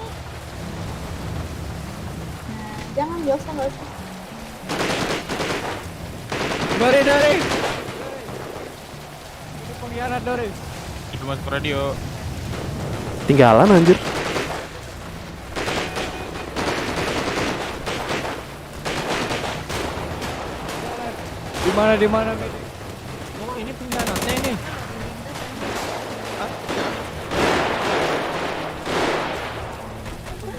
Nah, jangan nggak usah. Dore. Ini pengkhianat Dore. Itu masuk radio. Tinggalan anjir. Di mana? Oh, ini pengkhianatnya ini.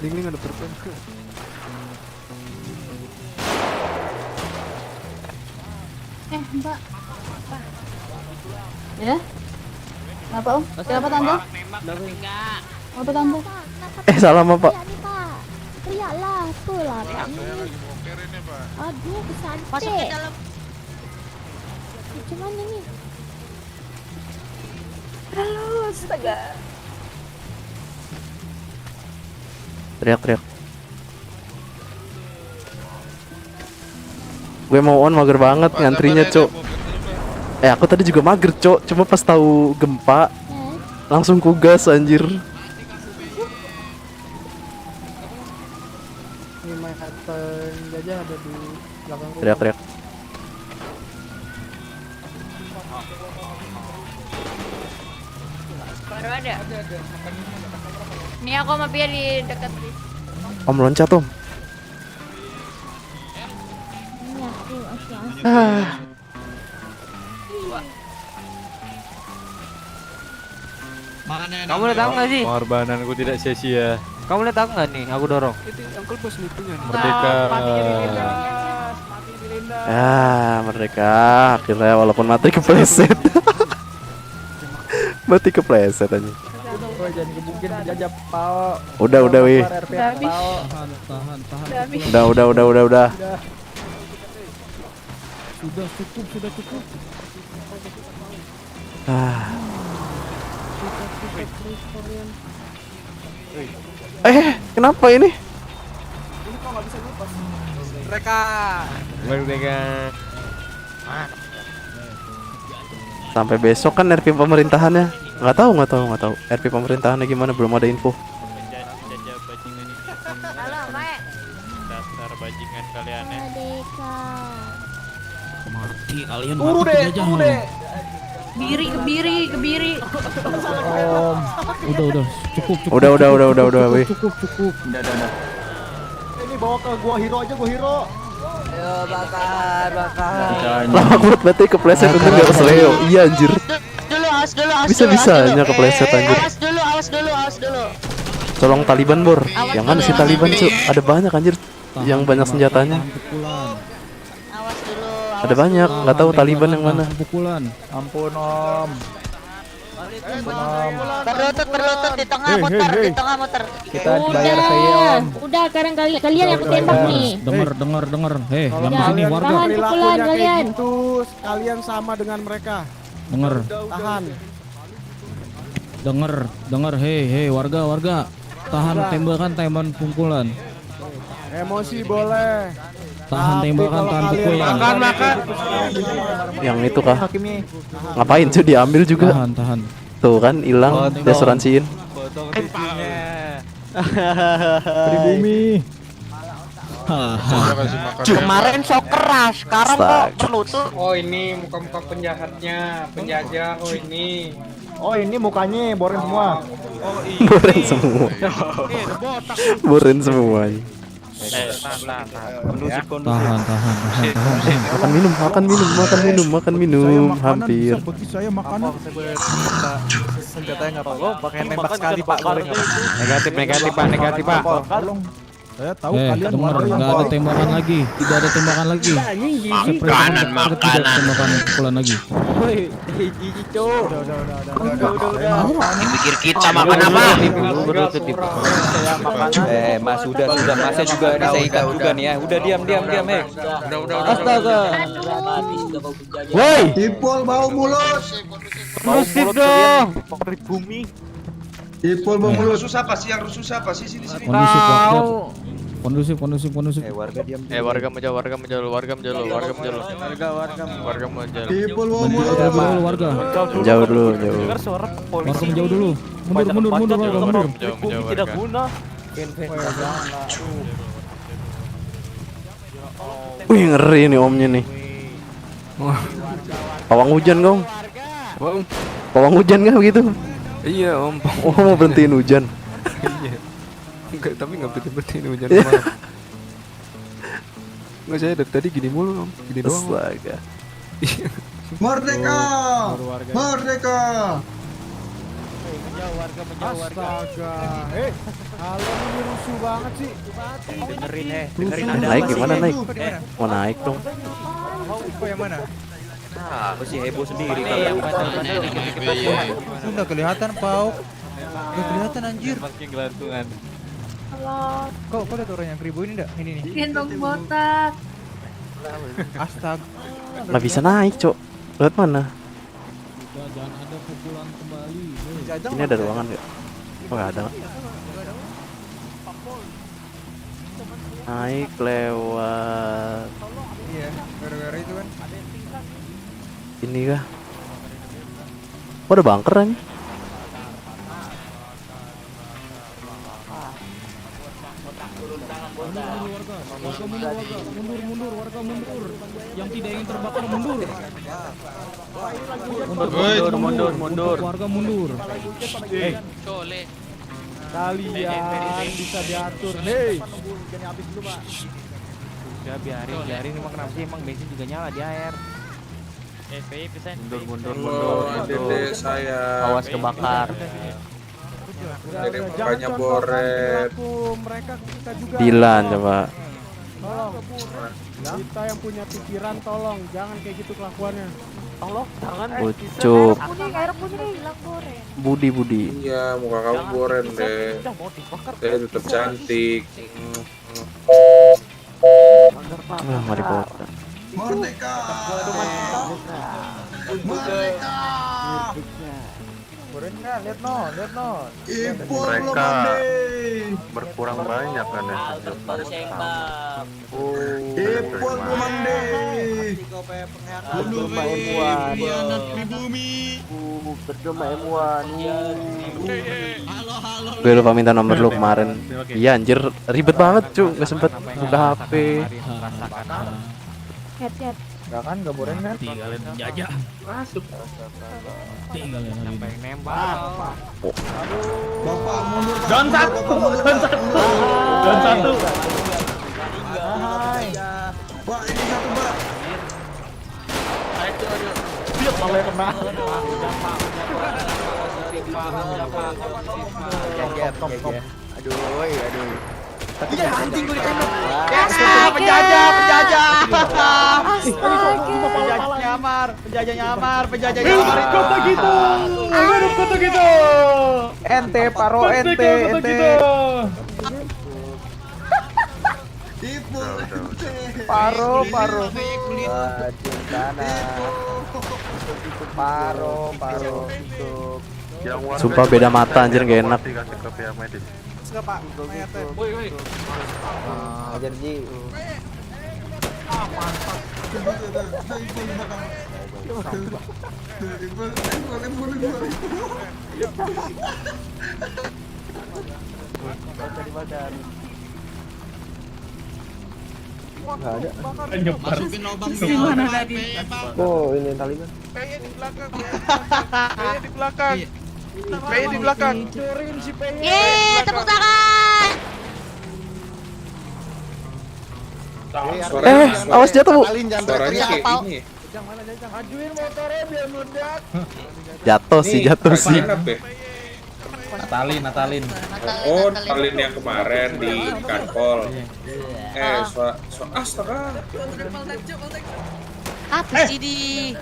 Ding ada perpen. Mbak. Ya? Kenapa Om? Kenapa Tante? Apa Tante? Salam apa? Teriaklah, tuh lah Pak. Aduh, kesantik. Masuk ke dalam. Cuman ini. Halo, astaga. Teriak. Gue mau on mager banget ngantrinya, Cok. Aku tadi juga mager, Cok. Cuma pas tahu gempa langsung kugas anjir. Ini Manhattan Gajah ada di belakang rumah. Teriak. Baru ada. Ini aku sama Pia di dekat bis. Om loncat, Om. Ini aku. Kamu lihat aku nggak sih? Pengorbananku tidak sia-sia. Kamu lihat aku nggak nih? Aku dorong. Itu Uncle Bos nih punya. Merdeka. Merdeka. Akhirnya walaupun mati kepleset. Mati kepleset aja. Jangan gebukin penjajah, Pao. Udah, wih. Tahan. Udah. Sudah cukup. Kenapa ini? Merdeka. Sampai besok kan RP pemerintahannya. Nggak tahu. RP pemerintahannya gimana, belum ada info. Halo, Mek. Dasar bajingan kalian ya. Merdeka. Mati kalian. Turu deh. Kebiri. Udah. Cukup. Udah, weh. Cukup. Udah. Ini bawa ke gua hero aja, gua hero. Ayo bakar. Lama banget berarti kepleset untuk nggak kesleo. Iya anjir. Bisa-bisanya kepleset anjir. Awas dulu. Tolong Taliban, Bor. Yang mana sih Taliban, Cuk? Ada banyak anjir. Yang banyak senjatanya. Awas dulu. Ada banyak, nggak tahu Taliban yang mana. Pukulan. Ampun Om. Berlutut di tengah muter. Kita bayar saya Om. Udah sekarang kalian yang tembak nih. Dengar. Hei, yang di sini warga. Tahan pukulan kalian. Itu kalian sama dengan mereka. Dengar. Tahan. Dengar. Hei, warga. Tahan tembakan pukulan. Emosi boleh. Tahan tembakan, tahan pukulan. Makan. Yang itu kah? Ngapain cuy diambil juga? Tahan. Tuh kan hilang, diasuransiin. Pribumi. Kemarin sok keras, sekarang kok berlutut. Oh ini muka-muka penjahatnya, penjajah. Oh ini mukanya boren semua. Boren semua. Tahan. Makan minum. Hampir. Bagi saya makanan. Senjatanya nggak apa-apa. Pakai nembak sekali Pak. Negatif Pak. Tolong. Saya tahu Hei, kalian dengar, warga yang nggak ada tembakan lagi. Tidak ada tembakan lagi. Makanan. Tembakan pukulan lagi. Pikir kita makan apa? Mas sudah Masnya juga ini saya ikat juga nih ya. Udah diam. Astaga. Woi, Ipul bau mulut. Musik dong. Bumi. Ipul bau mulut. Rusuh siapa sih sini? Kondusif. Warga menjauh. Ipul bau mulut. Warga. jauh dulu. Warga menjauh dulu. Mundur warga, mundur. Tidak guna. Wih, ngeri nih omnya nih. Pawang hujan kong. Pawang hujan nggak begitu? Iya Om. Oh, mau berhentiin hujan. Enggak, tapi nggak berhenti hujan Iya. kemarin. Nggak, saya dari tadi gini mulu Om. Gini doang. Astaga. Merdeka. Astaga. Kalian ini rusuh banget sih. Dengerin Naik gimana naik? Mau naik dong. Apa sih heboh sendiri kalian? Udah kelihatan Pau. Udah kelihatan anjir. Makin gelantungan. Kok lihat orang yang keribu ini enggak? Ini nih. Gendong botak. Astaga. Nggak bisa naik, Cok. Lihat mana? Jangan ada pukulan kembali. Ini ada ruangan nggak? Oh, nggak ada. Naik lewat. Iya, gara-gara itu kan. Ini kah? Oh, ada bunker nih. Warga mundur. Yang tidak ingin terbakar mundur. Mundur. Warga mundur. Kalian bisa diatur. Hei. Udah biarin emang kenapa sih emang bensin juga nyala di air. Mundur. Dede saya. Awas kebakar. Dede mukanya boret. Mereka kita juga. Dilan coba. Tolong. Kita yang punya pikiran tolong jangan kayak gitu kelakuannya. Allah, jangan. Pucuk. Air putih hilang goreng. Budi. Iya, muka kamu boren deh. Saya tetap cantik. Ah, nggak dipotong. Merdeka. Lihat no. Ipul Mereka berkurang banyak kan ya. Ipul Mande. Gue lupa minta nomor lu kemarin. Iya anjir, ribet banget cu, nggak sempet buka HP. Headset. Nggak boren kan? Tinggalin penjajah. Masuk. Tinggalin hari ini. Nembak. Bapak mundur. Don satu. Pak ini satu Pak. malah kena. Aduh. Iya anjing gue ditembak. Penjajah. Penjajah nyamar itu. Kota gitu. Ente paro ente. Paro. Waduh sana. Paro. Sumpah beda mata anjir gak enak. Ajar Ji. Nggak ada. Masukin lubang Gimana tadi? Oh, ini Taliban. di belakang. Yeay, tepuk tangan. Awas jatuh Bu. Suaranya kayak ini. Majuin motornya biar meledak. Jatuh sih. Mainan apa ya? Natalin. Oh, Talin yang kemarin di Kanpol. Astaga. Apa sih di?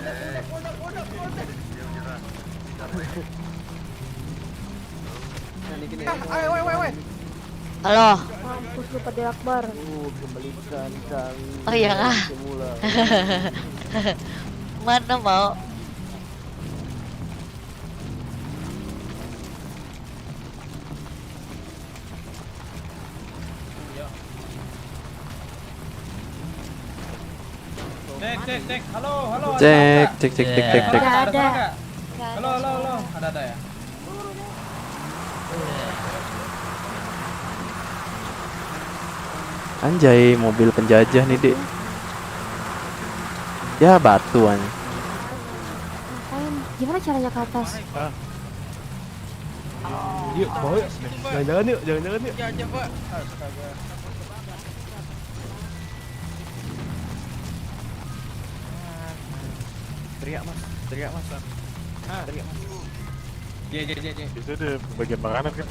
Halo. Mampus lu pada Akbar. Kembalikan kami. Oh iya kah? Mana mau? Cek. Halo. Cek. Nggak ada. Halo. Ada ya? Anjay, mobil penjajah nih, Dek. Ya batu anjing. Gimana caranya ke atas? Yuk, bawa yuk. Jangan-jangan yuk. Jajah, Pak. Teriak mas. Teriak mas. J. Itu di bagian makanan kan.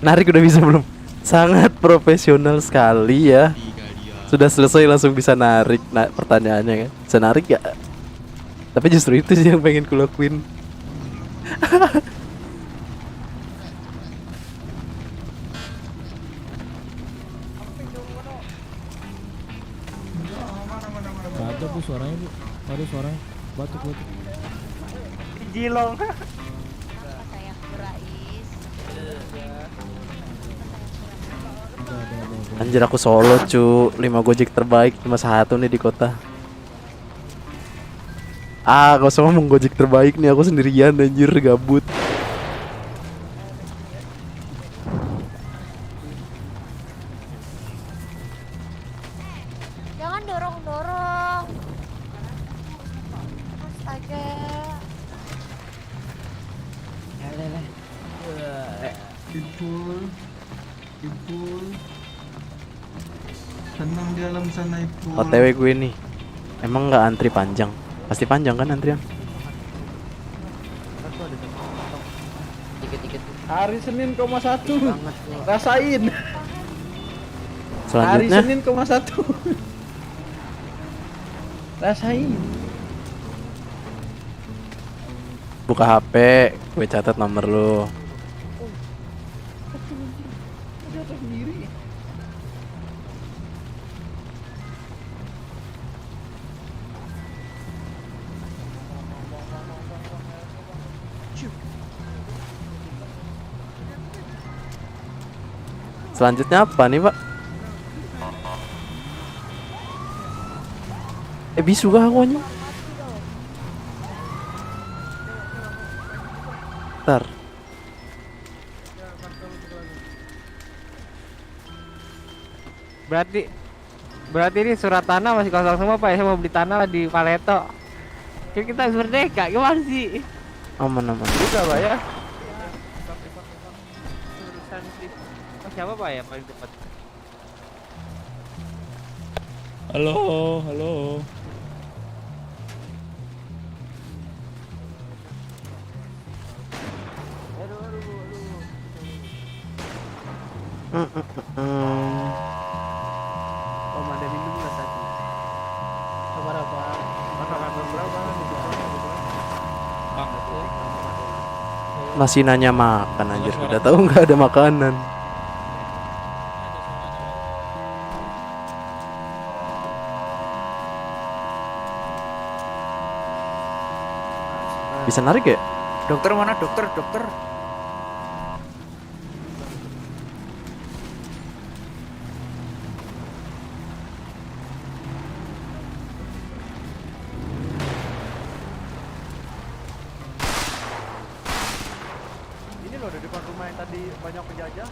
Narik udah bisa belum? Sangat profesional sekali ya. Sudah selesai langsung bisa narik. Nah, pertanyaannya kan, bisa narik gak? Tapi justru itu sih yang pengen kulakuin. Ada bu suaranya bu. Ada suaranya. Batuk. Jilong. Sayang Rais. Anjir aku solo cu. 5 gojek terbaik cuma 1 nih di kota. Kau semua ngomong gojek terbaik nih, aku sendirian anjir gabut. Jangan dorong. Astaga. Tenang di alam sana itu. OTW gue nih. Emang nggak antri panjang? Pasti panjang kan antrian? Hari Senin, 1. Rasain. Hari Selanjutnya Senin, 1. Rasain. buka HP, gue catat nomor lu. Selanjutnya apa nih, Pak? Bisu kah aku anjing? Ntar. Berarti ini surat tanah masih kosong semua Pak ya, saya mau beli tanah di Paleto. Kan kita harus merdeka, gimana sih? Aman. Bisa Pak ya. Siapa Pak ya paling cepat? Halo, halo. Om ada minum nggak tadi? Sabar apa? Makan berapa? Bang, Masih nanya makan anjir. Udah tahu nggak ada makanan. Bisa narik ya? Dokter mana dokter? Dokter. Ini loh di depan rumah yang tadi banyak penjajah.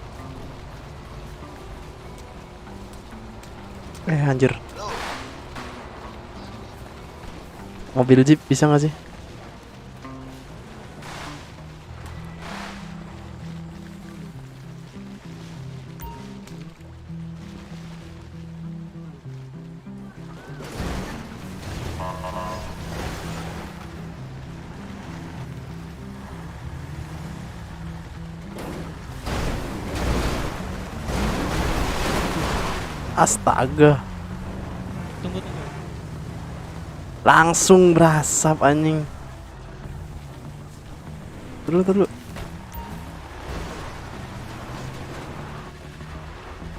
Anjir. Mobil jeep bisa nggak sih? Astaga. tunggu. Langsung berasap anjing. Dulu.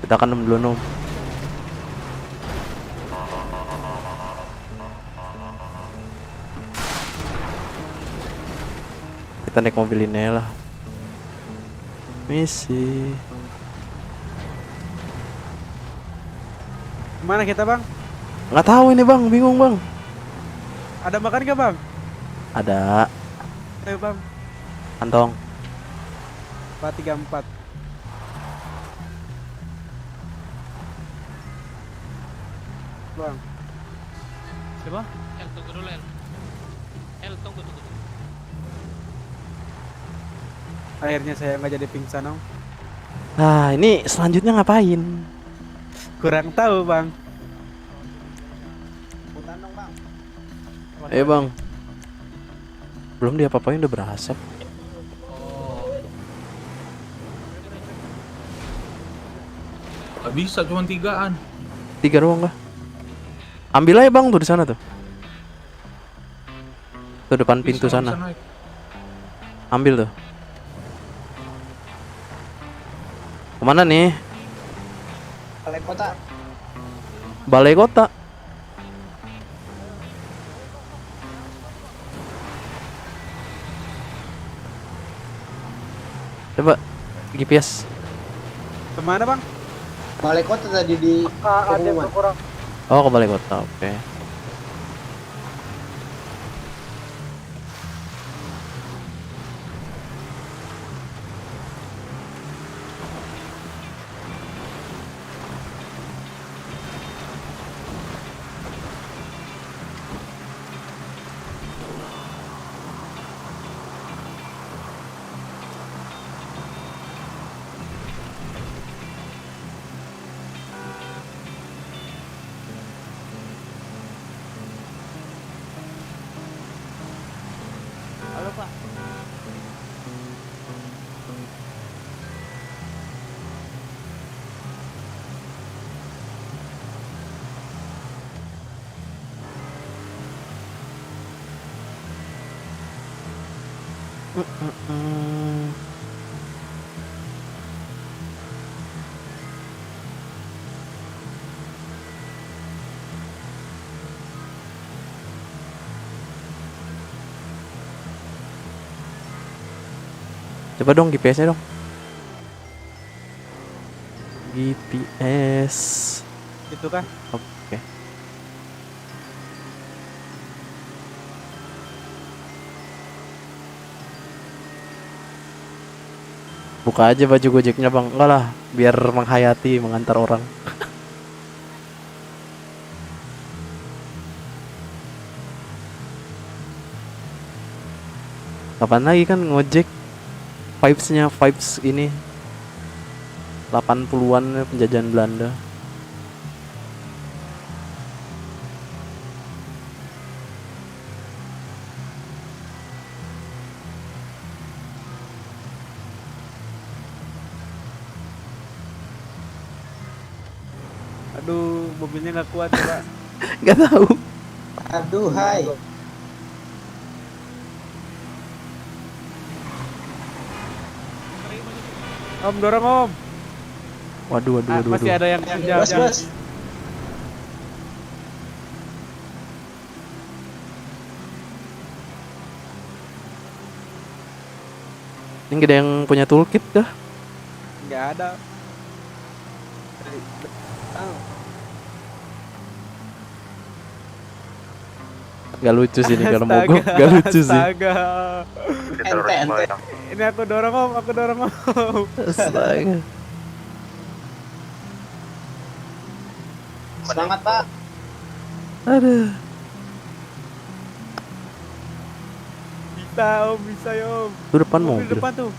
Kita akan dulu nom. Kita naik mobil ini lah. Misi. Kemana kita bang? Nggak tahu ini bang, bingung bang. Ada makan gak bang? Ada Ayo bang. kantong. 434. Bang. Siapa? El, tunggu dulu El. El, tunggu. Akhirnya saya nggak jadi pingsan om. Nah ini selanjutnya ngapain? Kurang tahu bang. Bang. Belum diapa-apain udah berasap. Gak bisa, cuma 3-an. 3 doang kah? Ambil aja bang tuh di sana tuh. Tuh depan pintu Bisa, sana. bisa naik. Ambil tuh. Kemana nih? Balai kota. Coba GPS. Kemana bang? Balai kota tadi di pengumuman. Oh ke balai kota, oke. Halo Pak. Coba dong GPS-nya dong. GPS. Itu kan? Oke. Buka aja baju Gojeknya bang. Enggak lah, biar menghayati mengantar orang. Kapan lagi kan ngojek? Vibes-nya vibes ini 80-an penjajahan Belanda. Aduh, mobilnya nggak kuat ya, Pak. Gak tahu. Aduh, hai. Om, dorong Om. Waduh. Masih ada yang jauh. Ini gak ada yang punya toolkit kah? Nggak ada. Gak lucu sih ini kalau mogok, gak lucu sih. Astaga. Ini aku dorong Om, Astaga. Semangat, Pak. Aduh. Bisa Om, bisa ya Om. Itu depan mobil. Depan tuh.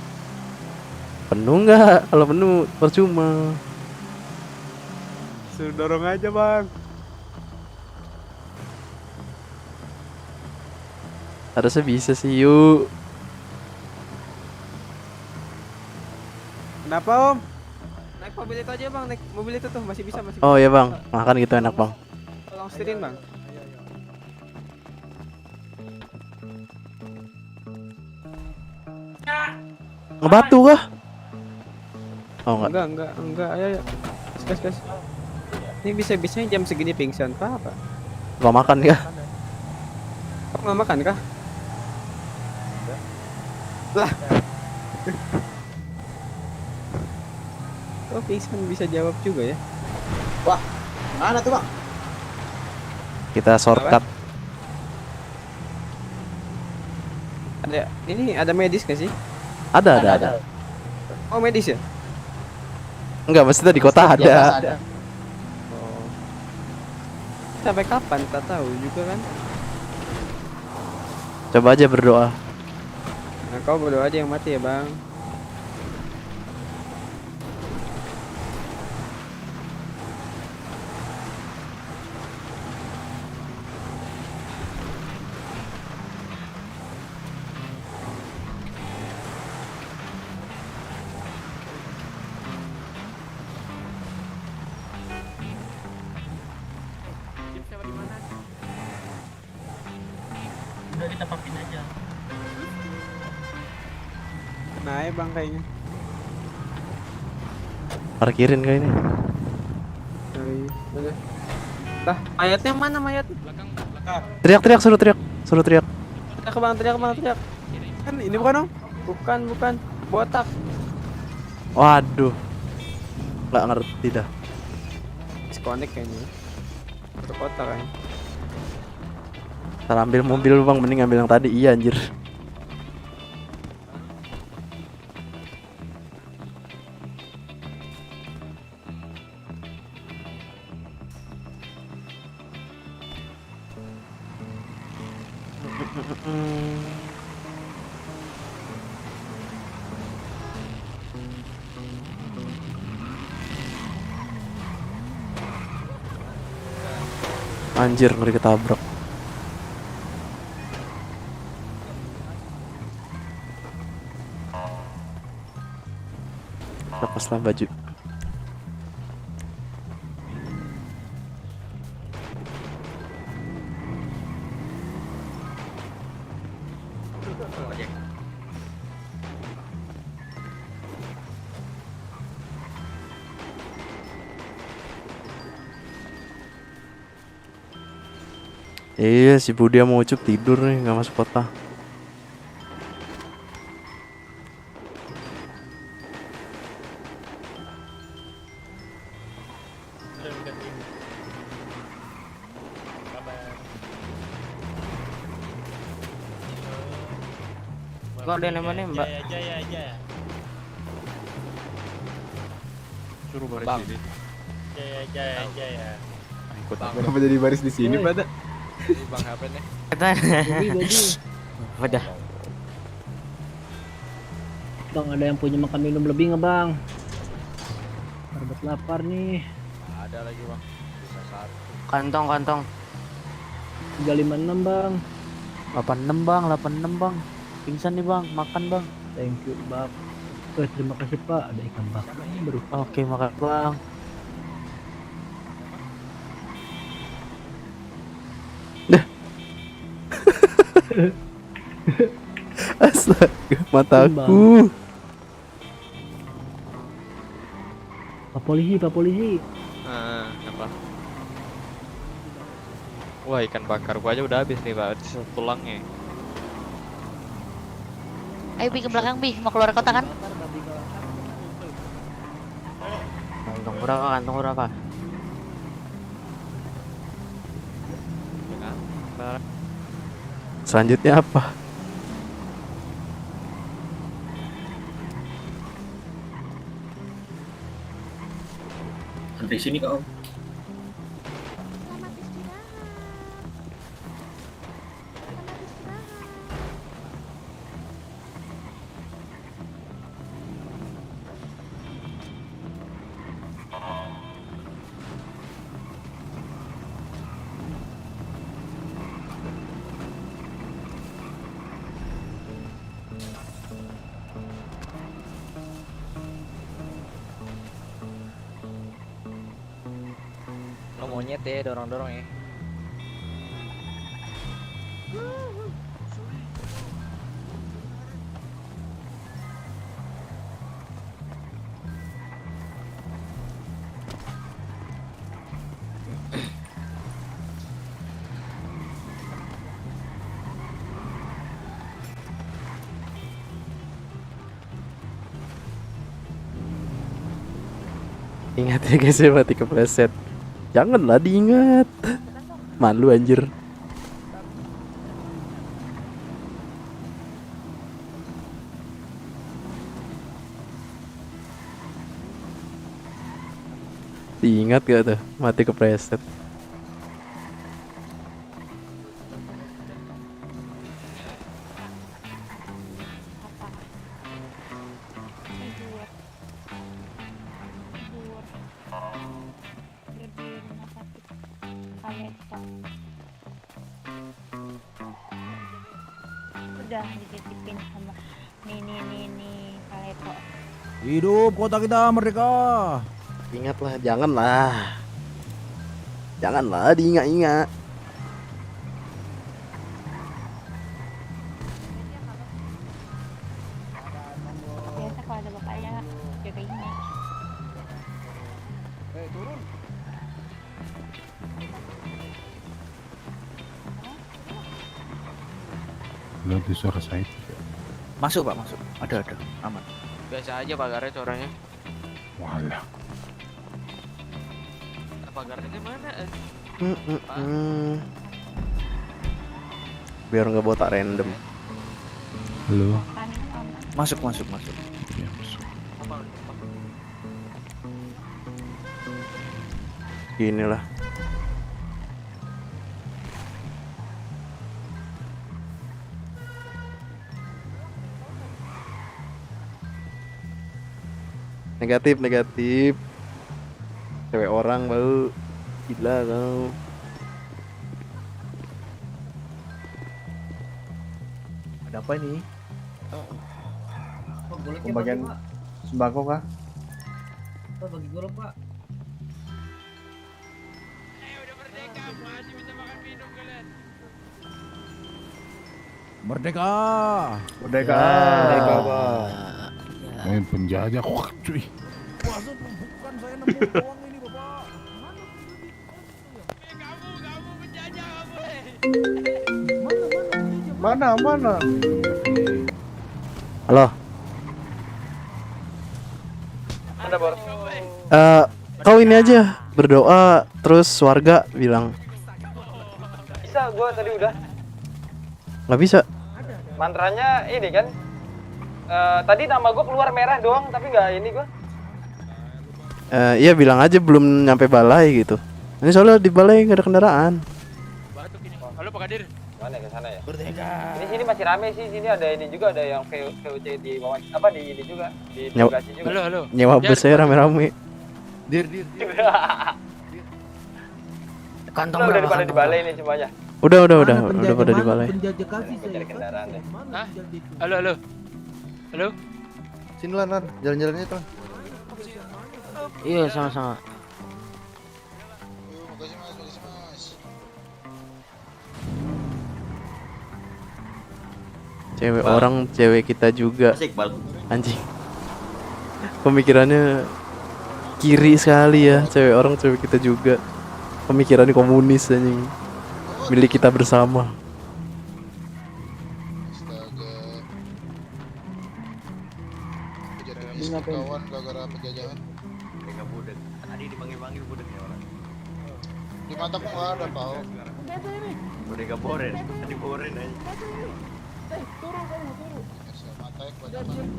Penuh nggak? Kalau penuh percuma. Suruh dorong aja Bang. Harusnya bisa sih, yuk. Kenapa Om? Naik mobil itu aja Bang, naik mobil itu tuh masih bisa. Oh iya bang, makan gitu enak bang. Tolong setirin Bang. Ngebatu kah? Oh enggak. Enggak, ayo. Gas. Ini bisa-bisanya jam segini pingsan, Pak, apa? Gak makan ya? Kok nggak makan kah? Lah. Oh, pingsan bisa jawab juga ya. Wah, mana tuh, Bang? Kita shortcut. Ada medis nggak sih? Ada. Oh, medis ya? Enggak, maksudnya di kota ada. Oh. Sampai kapan? Tak tahu juga kan. Coba aja berdoa. Nah, kau berdoa aja yang mati ya, Bang. Udah kita pakin aja. Naik Bang kayaknya. Parkirin kali ini. Lah, mayatnya mana mayat? Teriak, suruh teriak. Teriak Bang, teriak. Kan ini bukan, Om? Bukan. Botak. Waduh. Nggak ngerti dah. Disconnect kayaknya. Ke kotak kan. Salah ambil mobil bang, mending ambil yang tadi. Iya anjir. Anjir, ngeri ketabrak. Lepaslah baju. Iya, si Budi mau Ucup tidur nih, nggak masuk kota. Kok ada namanya Mbak? Jaya. Suruh baris diri. Jaya. Kenapa jadi baris di sini pada? Bang HP nih. Wadah. Bang, ada yang punya makan minum lebih nggak, Bang? Serbat lapar nih. Ada lagi bang. Bisa satu. Kantong. 356 bang. 86 bang, 86 bang. Pingsan nih bang, makan bang. Thank you bang. Terima kasih pak, ada ikan bakar baru. Oke, makan bang. Astaga, mataku. Pak polisi. Apa? Wah, ikan bakar gua aja udah habis nih pak, sisa tulangnya. Ayo Bi ke belakang Bi, mau keluar kota kan? Kantong berapa? Selanjutnya apa? Nanti sini kau. Lo monyet ya, dorong-dorong ya. Ingat ya guys ya, mati kepleset. Janganlah diingat. Malu anjir. Diingat gak tuh, mati kepreset. Udah dititipin sama nih Kaleto. Hidup kota kita merdeka. Ingatlah, janganlah diingat-ingat. Biasa kalau ada bapaknya jagainnya. Turun. Nanti suara saya. Masuk pak, masuk. Ada, aman. Biasa aja pagarnya suaranya. Walah. Pagarnya mana? Biar nggak botak random. Halo. Masuk. Ya, masuk. Gini lah. Negatif. Cewek orang bau. Gila kau. Ada apa ini? Pembagian sembako kah? Bagi golok pak. Merdeka. Main penjajah kok cuy. Bukan saya nemu uang ini bapak. Mana? Halo. Ada bor. Kau ini aja berdoa terus warga bilang Bisa, gua tadi udah. nggak bisa. Mantranya ini kan. Tadi nama gua keluar merah doang, tapi nggak ini gua. Iya bilang aja belum nyampe balai gitu. Ini soalnya di balai nggak ada kendaraan. Halo Pak Kadir. Mana ke sana ya? Ini sini masih rame sih, sini ada ini juga, ada yang VOC di bawah apa di ini juga, di bagasi juga. Nyewa bus saya rame-rame. Dir. Kantong Udah pada di balai nih semuanya. Udah pada di balai. Penjajah kasih saya. Cari kendaraan deh. Hah? Halo. Sini Lan, jalan-jalannya Lan. Iya, sama-sama. Cewek orang, cewek kita juga. Asik, Bal. Anjing. Pemikirannya kiri sekali ya, cewek orang, cewek kita juga. Pemikirannya komunis anjing. Milik kita bersama. Kawan gara-gara penjajahan. Enggak budek. Tadi dipanggil-panggil budek ya orang. Di mataku nggak ada tau. Udah gak boren. Tadi boren aja. Matanya kebanyakan.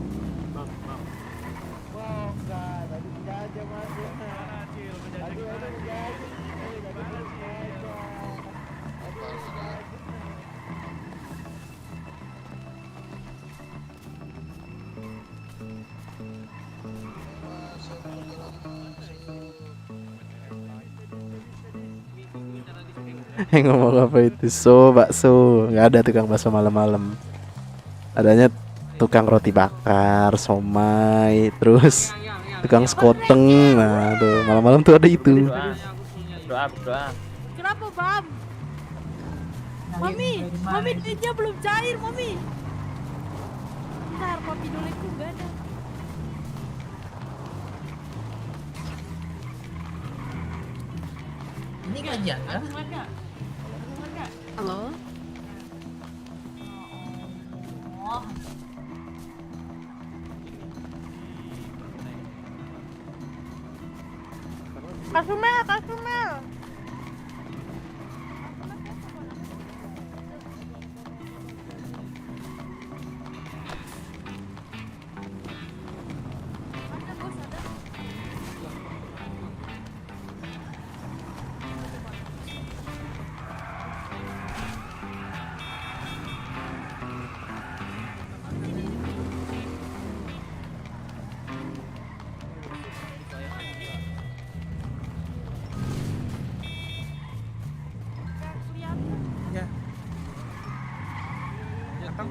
Ngomong apa itu? Bakso. Nggak ada tukang bakso malam-malam. Adanya tukang roti bakar, somai, terus tukang skoteng. Nah, tuh malam-malam tuh ada itu. Doa. Kenapa, Bam? Mami duitnya belum cair, Mami. Ntar kopi dulu itu gak ada. Ini gajian kan? Halo? Kasumel.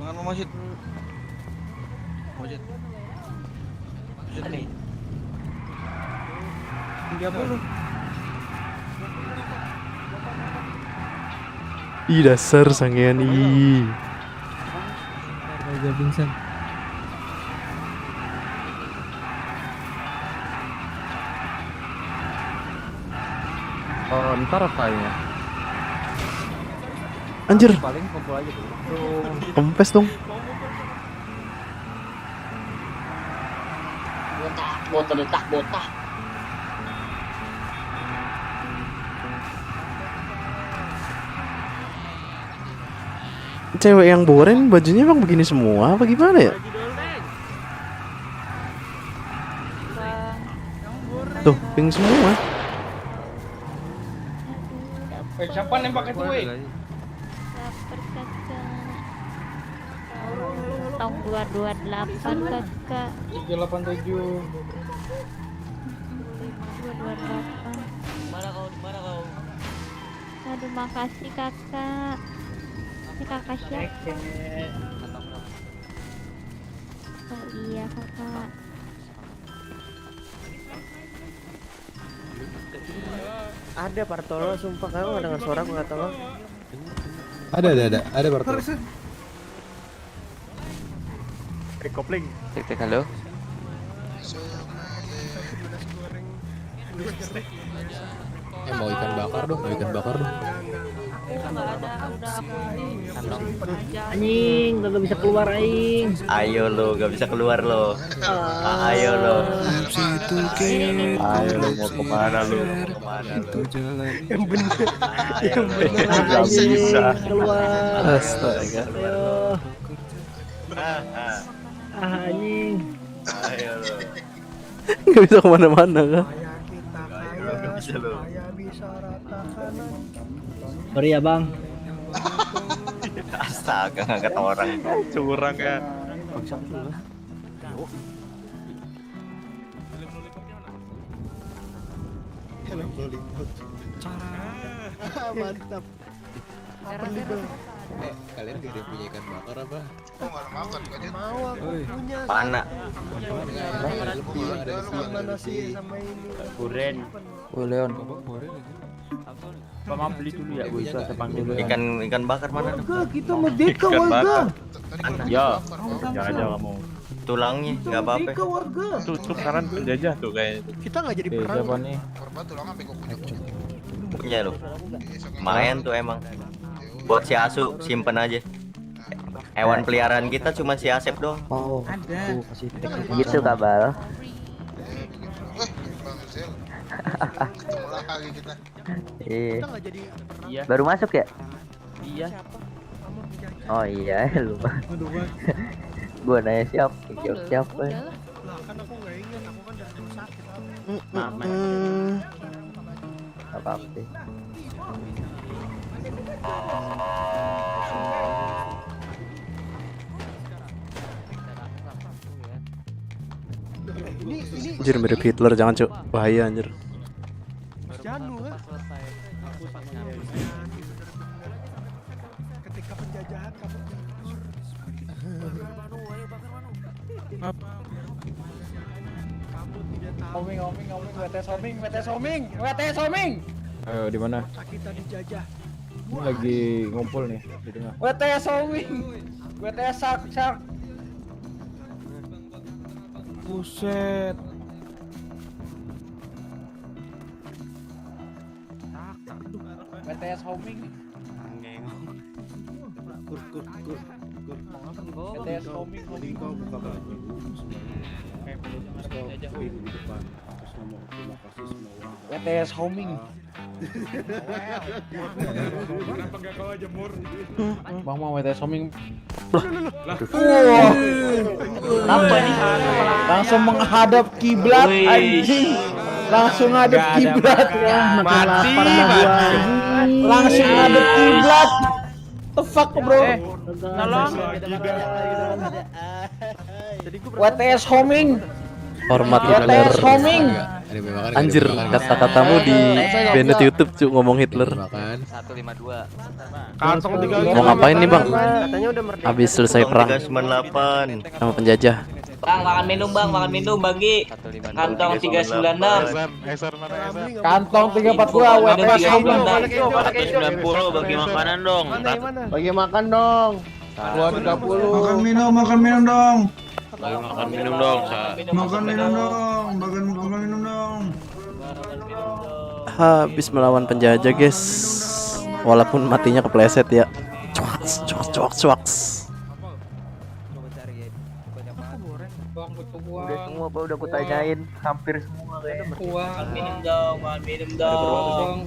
Jangan mau masjid. Nih. 30. Ih, dasar sangean ih. Raja pingsan. Oh, ntar apa ya? Anjir, Paling kumpul aja dulu. kempes dong. Botak. Cewek yang boren bajunya emang begini semua apa gimana ya? Tuh, pink semua. Siapa nembak itu, weh? Tahun 228 kakak. 387. 228. Mana kau? Aduh, makasih kakak. Ini kakak siapa? Oh iya kakak. Ada Partolo, sumpah kamu nggak dengar suara aku kata lo. Ada Bartol. Kopling. Cek halo. Mau ikan bakar dong. Udah aku ini. Anjing, gak bisa keluar aing. Ayo lo, gak bisa keluar lo. Ayo lo. Ayo lo, mau kemana lo? Yang bener Gak bisa. keluar. Astaga. Ayo. Anjing. Ayo lo. Nggak bisa kemana-mana kan? Gak bisa lo. Sorry ya bang. Astaga, ngangkat orang. Curang ya. Mantap. Kalian gak ada punya ikan bakar apa? Kok nggak makan kan? Mau aku punya. Pana. Gimana sih sama ini? Buren. Oh Leon. Mama beli dulu ya, gue bisa panggil dulu. Ikan bakar mana? Warga kita merdeka warga. Ya, jangan aja kamu. Tulangnya nggak apa-apa. Merdeka warga. Tuh sekarang penjajah tuh kayak. Kita nggak jadi perang. Korban tulang sampai kok punya. Punya loh. Lumayan tuh emang. Buat si Asu simpen aja. Hewan peliharaan kita cuma si Asep doang. Oh. Ada. Gitu kabal. Bang Zel. Ketemu lagi kita. Kita nggak jadi perang. Iya. Baru masuk ya? Iya. Oh iya, lupa. Gua nanya siapa? Siapa? Lah kan aku nggak ingat, aku kan dari sakit. Mama. Apa sih? Ini Anjir mirip Hitler, jangan cuk. Bahaya anjir. Janu kan? Ketika penjajahan kamu Ayo di mana? kita dijajah. Ini lagi ngumpul nih di tengah. Buset. WTS homing. WTS homing. Kau buka baju. WTS homing. Kenapa nggak kau aja mur? Bang mau WTS homing. Apa nih? Langsung menghadap kiblat anjing. Langsung ngadep kiblat ya. Makin lapar dah gua. Langsung ngadep kiblat. The fuck bro? Tolong. WTS homing. Hormat WTS Hitler. homing. Anjir, kata-katamu di banned YouTube cuk ngomong Hitler. 152. Kantong 3. Mau ngapain nih bang? Katanya udah merdeka. Habis selesai perang 398. sama penjajah. Bang, makan minum bagi. 156. Kantong 396. Kantong 342 WTS homing. 190 bagi makanan dong. Bagi makan dong. 230. Makan minum dong. Makan minum dong. Makan minum dong. Habis melawan penjajah guys. Walaupun matinya kepleset ya. Cuaks, cuaks, cuaks, cuaks. Udah semua apa udah kutanyain, hampir semua kayaknya. Makan minum dong.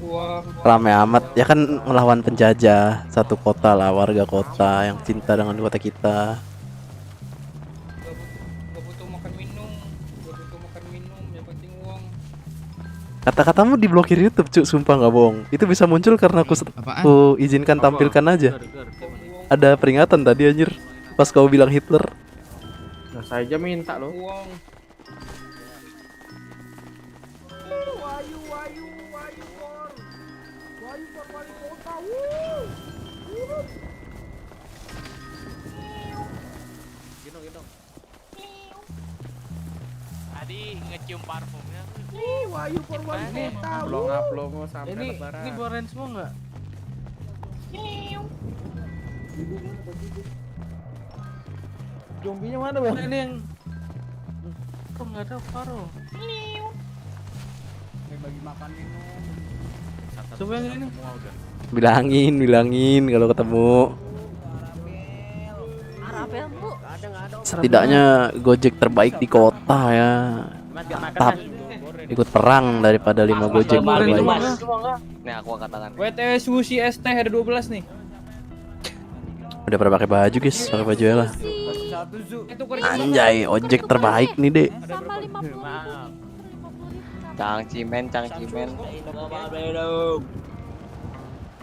Rame amat ya kan melawan penjajah. Satu kota lah, warga kota yang cinta dengan kota kita. Kata-katamu diblokir YouTube cuk, sumpah nggak bohong. Itu bisa muncul karena aku izinkan tampilkan aja. Ada peringatan tadi anjir pas kau bilang Hitler. Nah, saya aja minta loh. Tadi ngecium parfumnya. Wayu Purwali kota. Plong sampai lebaran. Ini boren semua enggak? Zombinya mana bang? Ini yang kok nggak ada Faro? Bagi makan minum. Coba yang ini. Bilangin kalau ketemu. Arabel bu. Setidaknya Gojek terbaik di kota ya. Mantap. Ikut perang daripada 5 Gojek terbaik. Nih aku angkat tangan. WTS Wushi ST ada 12 nih. Udah pada pakai baju guys, pakai baju ya lah. Anjay, ojek terbaik nih dek. Sama 50.000. Cang cimen.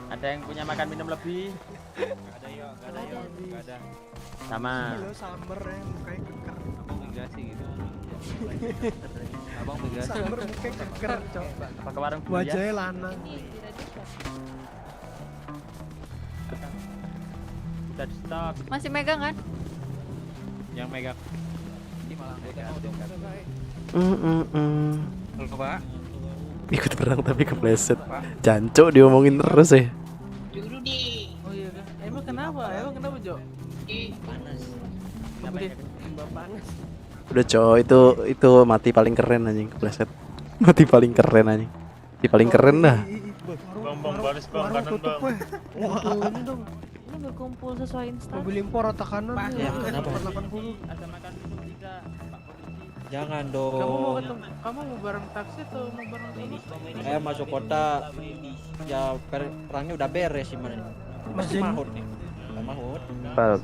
Ada yang punya makan minum lebih? Gak ada. Sama. Summer ya, mukanya keker. Enggak sih gitu. Abang pegang. Sambar mukanya keker, Cok. Pakai warung dulu ya. Wajahnya lanang. Udah di stop. Masih megang kan? Yang megang. Ini malah megang. Halo, Pak. Ikut perang tapi kepleset. Jancok diomongin terus ya. Oh iya kan. Emang kenapa? Emang kenapa, Jo? Panas. Panas. Udah cowok itu mati paling keren anjing kepleset. Mati paling keren anjing. Mati paling keren dah. Bang, baris bang, kanan bang. Ini dong. Ini nggak kumpul sesuai instan. Mobil impor otak kanan. Ya, kenapa? 80. Ada makan dulu tidak, Pak Polisi. Jangan dong. Kamu mau bareng taksi atau mau bareng ini? Masuk kota. Ya perangnya udah beres sih mana nih. Masih mahut nih. Nggak mahut. Pal.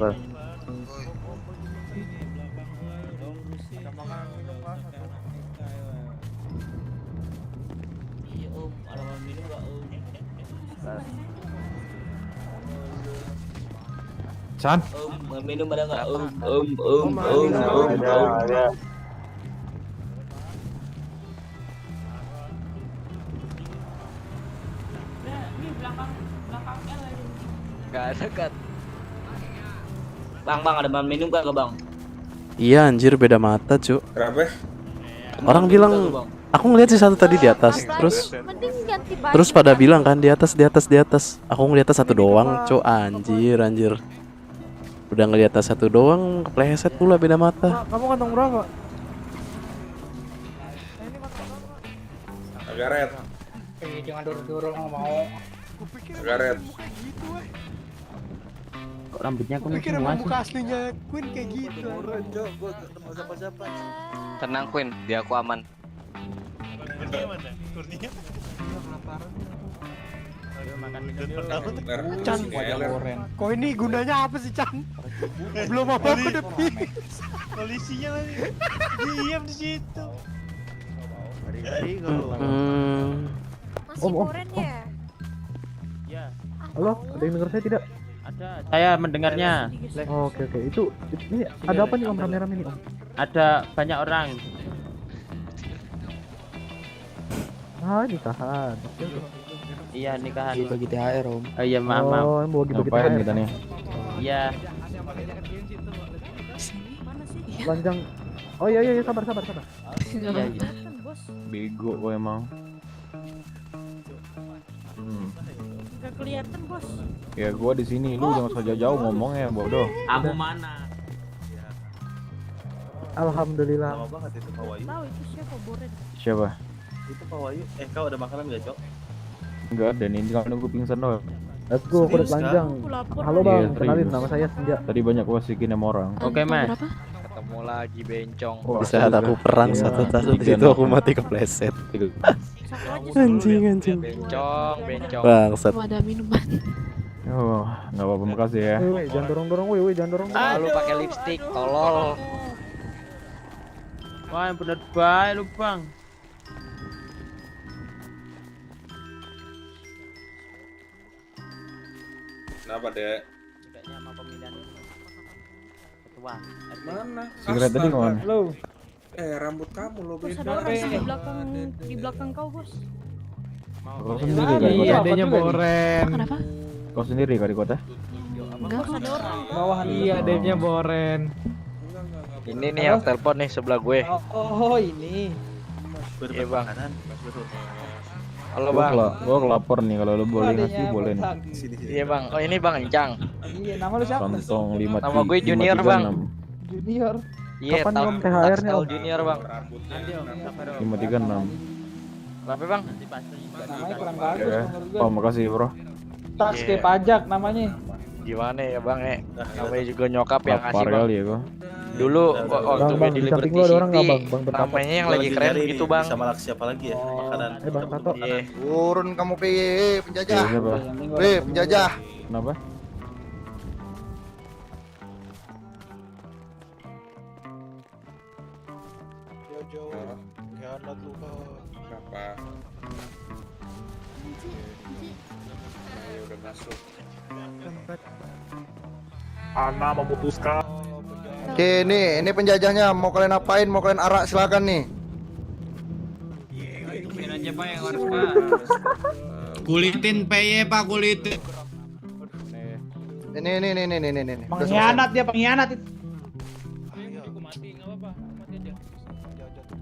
Iya om, alamat minum gak om? Chan. Om, minum ada gak om? Om. Ada. Gak ada kan. Bang, ada bahan minum gak bang? Iya anjir beda mata cu. Kenapa? Orang bilang aku ngeliat si satu tadi di atas. Terus pada bilang kan di atas. Aku ngeliat satu doang cu. Anjir. Udah ngeliat satu doang kepleset pula beda mata. Kamu kantong berapa? Agaret. Jangan dorong mau. Agaret. Kok rambutnya aku Pikir emang muka aslinya Queen kayak gitu. Tenang Queen, dia aku aman. Chan, kok ini gunanya apa sih Chan? Belum apa aku udah Polisinya lagi. Diam di situ. Masih koren ya? Ya. Halo, ada yang dengar saya tidak? Ada. Saya mendengarnya. Oh, oke. Itu ini ada apa nih Om rame-rame nih Om? Ada banyak orang. Nikahan. Iya nikahan. Bagi THR om. Oh iya maaf. Oh, mau bagi-bagi THR kita nih? Iya. Lanjang. Oh iya sabar. Iya. Bego kok emang. Gak kelihatan bos. Ya gua di sini, lu jangan usah jauh ngomongnya bodoh. Aku mana? Alhamdulillah. Tahu itu siapa Boren? Siapa? Itu Pak Wahyu. Kau ada makanan gak Cok? Enggak ada nih, tinggal nunggu pingsan doang. Let's go, aku udah telanjang. Halo bang, kenalin nama saya Senja. Tadi banyak wasikin sama orang. Oke mas. Ketemu lagi bencong. Di saat aku perang satu di situ aku mati kepleset. Anjing. Bencong. Bangsat. Ada minuman. Oh, nggak apa-apa makasih ya. Woi, jangan dorong, woi, jangan dorong. Lu pakai lipstick, tolol. Wah, yang bener baik lu bang. Kenapa dek? Tidaknya sama pemilihan ketua. Mana? Sigaret tadi kemana? Lo. Rambut kamu lo Bos beda. ada orang di belakang kau bos. Kau sendiri kali Iya, kota? adanya Boren. Kenapa? Kau sendiri kali kota? Enggak bos ada orang. Bawahan iya, adanya Boren. Ini nih yang telepon nih sebelah gue. Oh, ini. Iya bang. Halo bang. Gua lapor nih kalau lu boleh ngasih boleh nih. Iya bang. Oh ini bang Encang. Iya, nama lu siapa? Kantong 5. Nama gue Junior bang. Junior. Iya Kapan tahun Om THR-nya, Om? Junior bang. 536. Berapa bang? Namanya kurang bagus Ya. menurut gua. Oh, makasih, Bro. Tax kayak pajak namanya. Gimana ya bang namanya juga nyokap yang ngasih Lapar bang. kali ya gua. Dulu waktu gue di di Liberty samping lu ada orang nggak, City Bang Bertato? namanya yang lagi keren gitu bang. Sama laki siapa lagi ya? Makanan. Bang Tato. Iya. Turun kamu penjajah. Iya, siapa? Penjajah. Kenapa? Kenapa? Ya udah masuk. Ana memutuskan. Oke, ini penjajahnya. Mau kalian apain? Mau kalian arak silakan nih. aja Pak yang harus Pak. Kulitin PY Pak, kulitin. Ini. Pengkhianat dia, pengkhianat itu.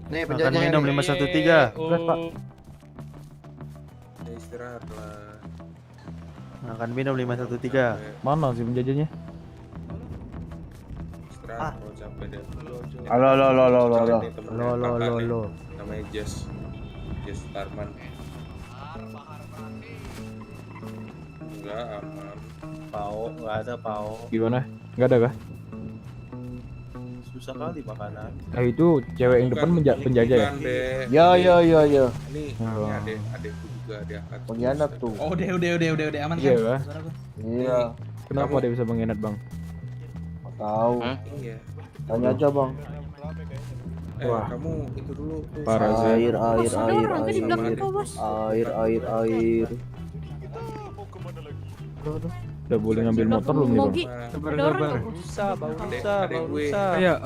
Nih Makan penjajah minum nih. 513. Beras, Pak. Ya, istirahat lah. Makan minum 513. Mana sih penjajahnya? Istirahat kalau capek deh. Halo. Cari nih temennya Halo. kakak nih. Namanya Jess Tarman. Enggak aman. Pao, nggak ada pao. Gimana? Enggak ada kah? Susah kali makanan. Itu cewek yang depan penjajah ya? Iya. Ya. Ini adekku juga diangkat. Pengkhianat tuh. Oh, udah aman Iya kan? kah? Iya. Kenapa dia bisa mengkhianat bang? Tahu. Iya. Tanya aja bang. Wah. Kamu itu dulu tuh. Parah sih. Air. Udah boleh ngambil motor belum nih bang? Sabar. Adek gue. Iya.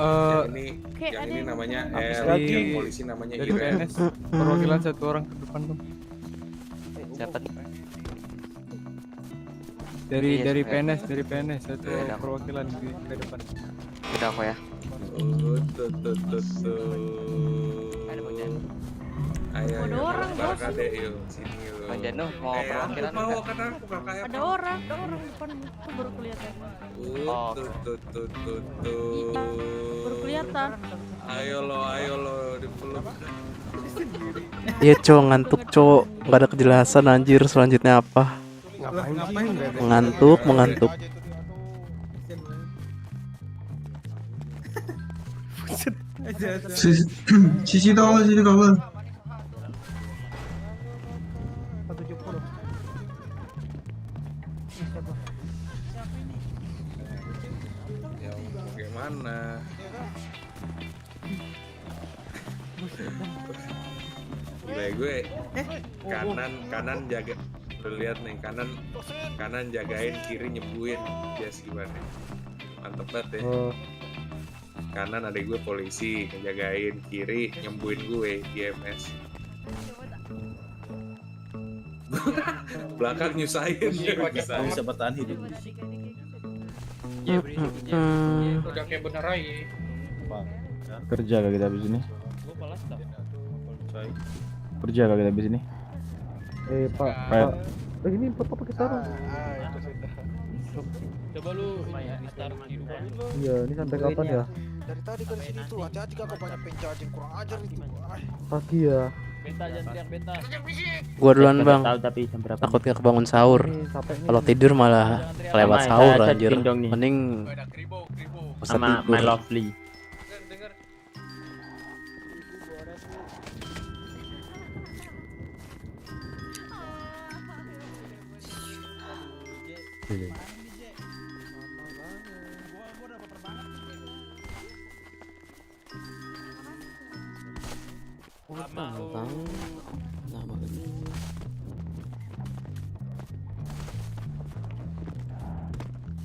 Yang ini namanya R, Lagi. yang polisi namanya Dari Iren. PNS perwakilan satu orang ke depan bang. Siapa? Dari PNS satu perwakilan ke depan. Udah kok ya. Tuh. Ayo, Ada orang, bareng bos. adek yuk, sini yuk. Bang Janu mau perwakilan mau enggak? karena aku kakak Ada orang depan tuh baru kelihatan. Oh. Tuh. Baru kelihatan. Ayo lo dipeluk. Iya cowok ngantuk cowok, nggak ada kejelasan anjir selanjutnya apa. Ngapain Bebe? Mengantuk. Sisi tahu sini kawan. 170. Ya bagaimana? Gila gue kanan jaga. Lu lihat nih kanan jagain, kiri nyembuhin. Yes gimana? Mantep banget ya. Kanan ada gue polisi ngejagain, kiri nyembuhin gue IMS. Belakang nyusahin. Bisa bertahan hidup. Udah kayak bener aja. Kerja kah kita habis ini? Kerja kah kita habis ini? Pak. Ini Bapak pakai sarung. Coba lu start hidup lu. Iya, ini sampai kapan ya? Dari tadi ke sini tuh hati-hati kakak banyak penjajah kurang ajar itu. Pagi ya. Beta jangan teriak beta. Gua duluan bang, Tapi jam berapa? takut nggak kebangun sahur. Kalau tidur malah kelewat sahur anjir. Mending usah Sama tidur. My Lovely.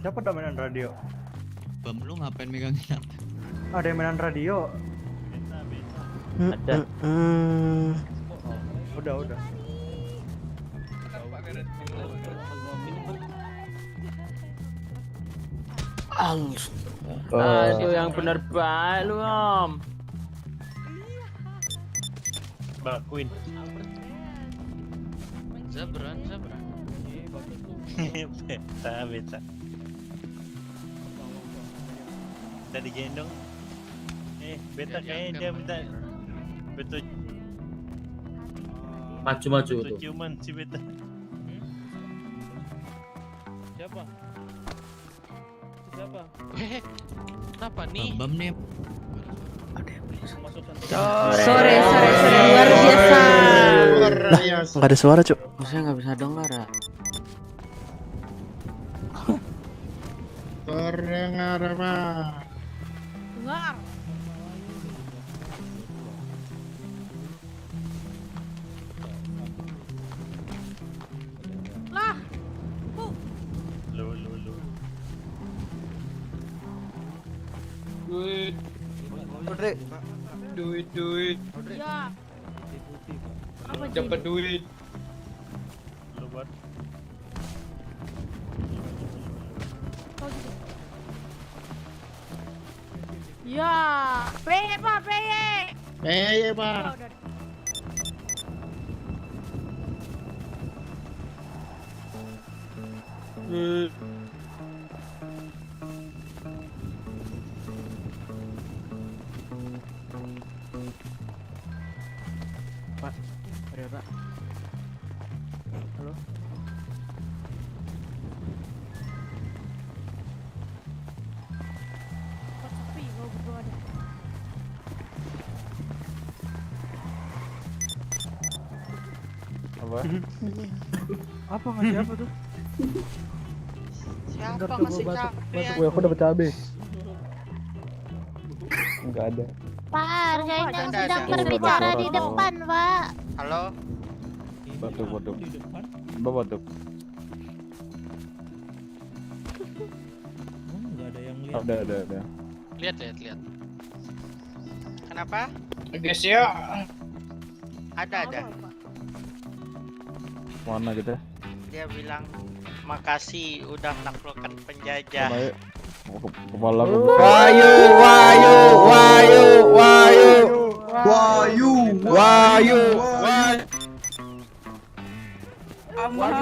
Siapa udah mainan radio? Bam lu ngapain megangin apa? Ada yang mainan radio. Ada. Udah. Aduh yang bener baik lu Om. Bakuin. Zabran. Beta. Kita digendong. Beta kayaknya dia minta betul. Maju Betul ciuman si Beta. Siapa? Kenapa nih? Bam nih. Sore luar biasa. Nggak ada suara cuk. Saya nggak bisa dengar ya. Terdengar Pak. Dengar. Lah. Lu. Duit. Duit. Ya. Dapat duit. Lu buat Ya, PY Pak, PY. PY Pak. Pak, ada Pak. Halo. Kok sepi gua berdua ada. Apa? Apa ngasih apa tuh? Siapa ngasih cabai? Aku dapat cabai. Enggak ada. Pak, kayaknya Ada, sedang ada. berbicara di depan, Pak. Halo? Batuk. Batuk. enggak ada yang lihat. Ada. Lihat. Kenapa? Guys ya. Ada. Mana kita? Dia bilang makasih udah menaklukkan penjajah. Kepala Wahyu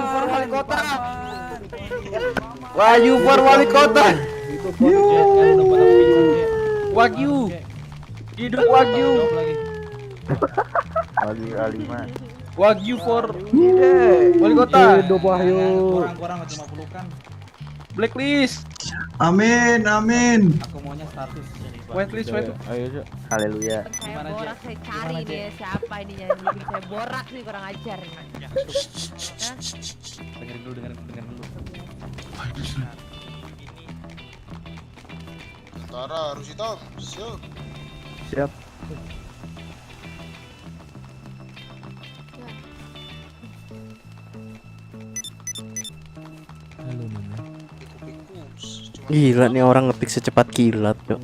for wali kota. Wahyu for wali kota. Wagyu. Hidup Wagyu. Wagyu for wali kota. Hidup Wahyu. Kurang cuma pelukan. Blacklist. Amin. Aku maunya status. Whitelist. Ayo, Cok. Haleluya. Saya borak, saya cari nih siapa ini yang bikin saya borak nih, kurang ajar nih. Dengerin dulu. Tara, harus hitam. Siap. Gila nih orang ngetik secepat kilat, Cok.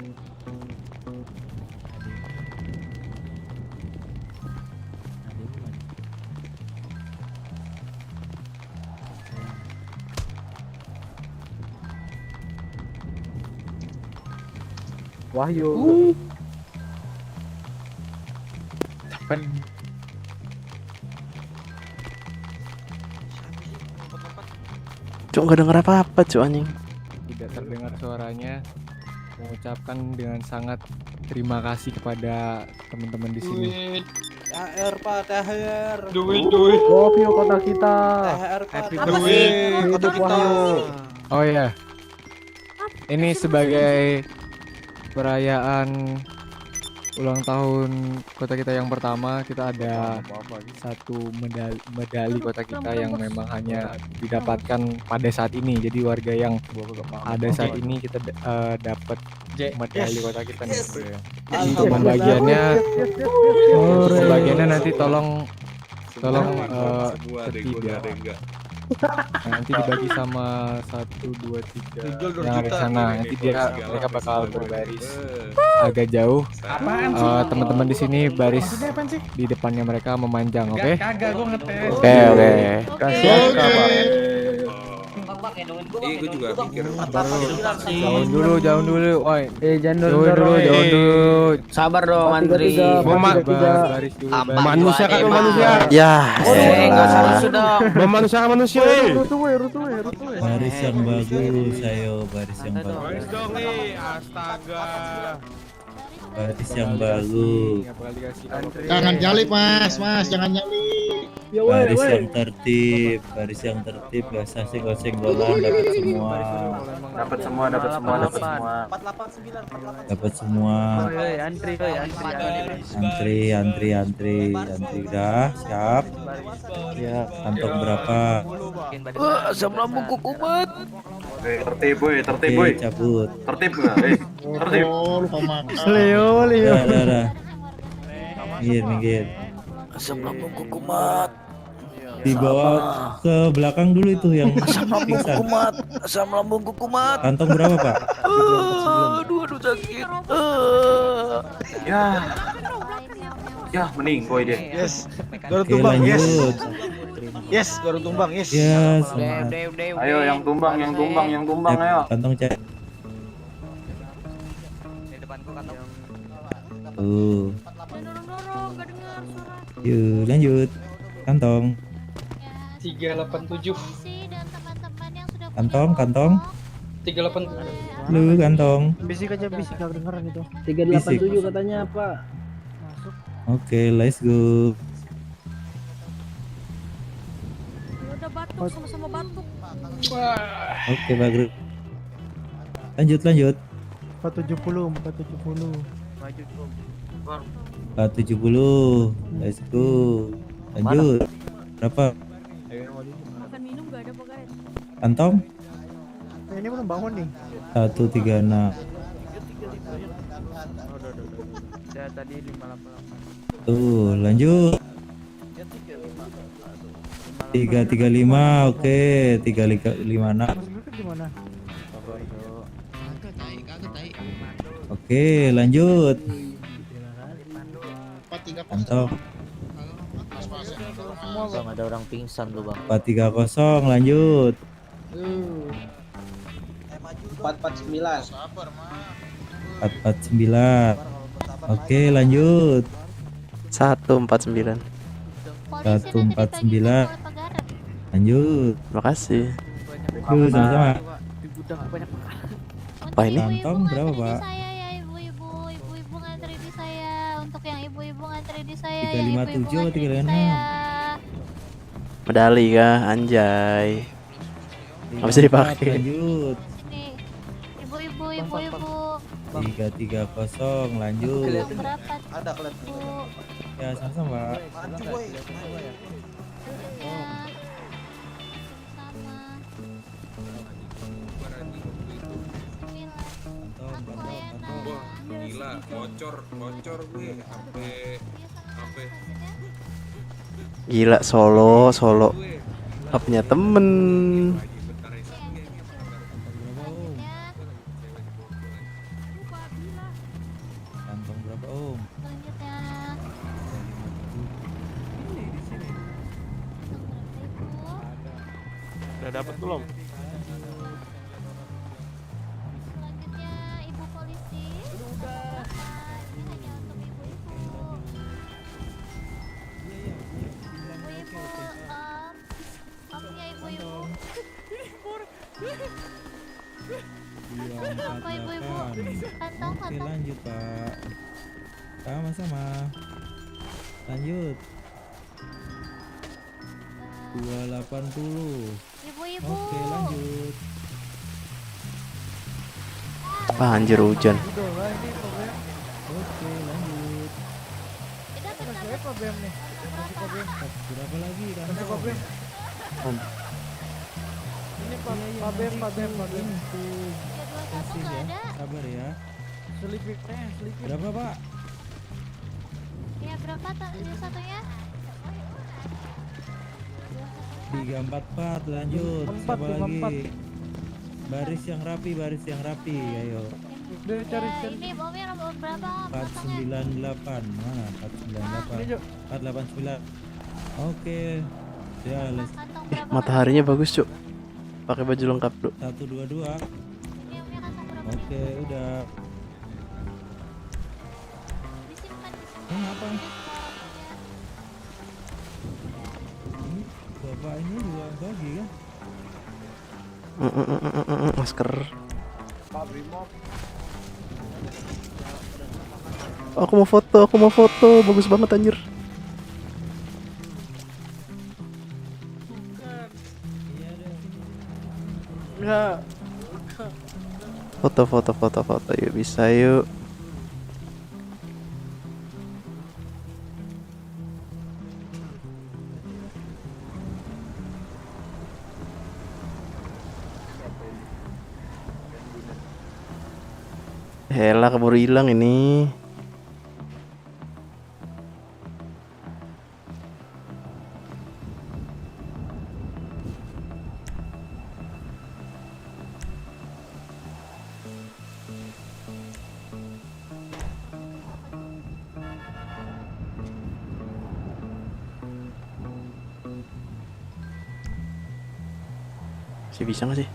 Wahyu. Cok nggak denger apa-apa, Cok anjing. Tidak terdengar suaranya. Mengucapkan dengan sangat terima kasih kepada teman-teman di sini. THR Pak, THR. Duit. Wahyu kota kita. THR Pak. Hidup Wahyu. Oh ya. Ini sebagai perayaan ulang tahun kota kita yang pertama, kita ada satu medali kota kita yang memang hanya didapatkan pada saat ini. Jadi warga yang ada saat ini kita dapat medali kota kita nih. Untuk pembagiannya nanti tolong ketiga. Nanti dibagi sama 1, 2, 3 yang ada di sana. Nanti mereka bakal berbaris agak jauh. Teman-teman di sini baris di depannya mereka memanjang, oke? Kagak, gua ngetes. Oke. Kasih kabar. Gue juga pikir. Jauh dulu, oi. Jangan Jauh dulu. Sabar dong, Mantri. Baris dulu. Manusia kan manusia. Ya, Memanusiakan manusia. Baris yang bagus, ayo baris yang bagus. Baris dong nih, astaga. Baris yang bagus. Jangan nyali Mas, jangan nyali. Baris yang tertib, gak usah senggol-senggolan, dapat semua. Dapat semua. Antri udah siap. Ya, kantong berapa? Asam lambung kukumat. Tertib boy. Cabut. Tertib enggak? Tertib. Lupa makan. Leo. Dah. Minggir. Asam lambung kukumat. Dibawa ke belakang dulu itu yang pingsan. Asam lambung kukumat. Kantong berapa, Pak? Aduh sakit. Ya. Ya, mending boy dia. Yes. Baru Oke, tumbang, yes. lanjut. Yes, baru tumbang, yes. Ya, semangat. Ayo yang tumbang, ayo. Kantong cek. Tuh. Yuk, lanjut. Kantong. 387. Kantong. 387. Lu kantong. Bisik aja, bisik gak kedengeran itu. 387 katanya Pak. Oke, let's go. Udah batuk, sama-sama batuk. Oke, bagus. Lanjut. 470. 470. Let's go. Lanjut. Berapa? Makan minum gak ada, Pak guys. Kantong? Ini belum bangun nih. 136. Saya tadi 588. Tuh, lanjut. 335. Oke, 356. Gimana? Oke, lanjut. Kantong. Bang, ada orang pingsan tuh bang. 430, lanjut. 449. 449. Oke, lanjut. 149. 149. Lanjut. Makasih. Yuk, sama-sama. Apa ini? Kantong berapa, Pak? Ibu-ibu ngantri di saya. Untuk yang ibu-ibu ngantri di saya. 357 atau 356? Medali kah? Anjay. Nggak bisa dipakai. Lanjut. Nih, ibu-ibu. 330, lanjut. Berapa? Ada kelihatan. Bu. Ya, sama-sama, Pak. Maju, boy. Wah, gila, ngocor gue sampai Gila, Solo. Gak punya temen. Kantong berapa, Om? Udah dapat belum? Ibu polisi. Ini hanya untuk ibu-ibu. Ibu-ibu, omnya ibu-ibu. Apa ibu-ibu? Kantong. Oke, lanjut, Pak. Sama-sama. Lanjut. 280. Ibu-ibu. Oke, lanjut. Wah, anjir hujan. Oke, lanjut. Problem nih. Berapa lagi kan? Om. Ini Pak Bem. Tuh. Kasih ya. Sabar ya. Selipik. Berapa, Pak? Ya berapa satunya? 344, lanjut. Siapa lagi? Baris yang rapi, ayo. Ini bomnya nomor berapa? 498. Mana? 498. 489. Oke. Ya, let's. Mataharinya bagus, Cuk. Pakai baju lengkap, Bro. 122. Oke, udah. Ini apa? Ini bapak ini juga bagi kan? Masker. Aku mau foto, bagus banget anjir. Foto yuk, bisa yuk. Helah, keburu hilang ini. Masih bisa nggak sih?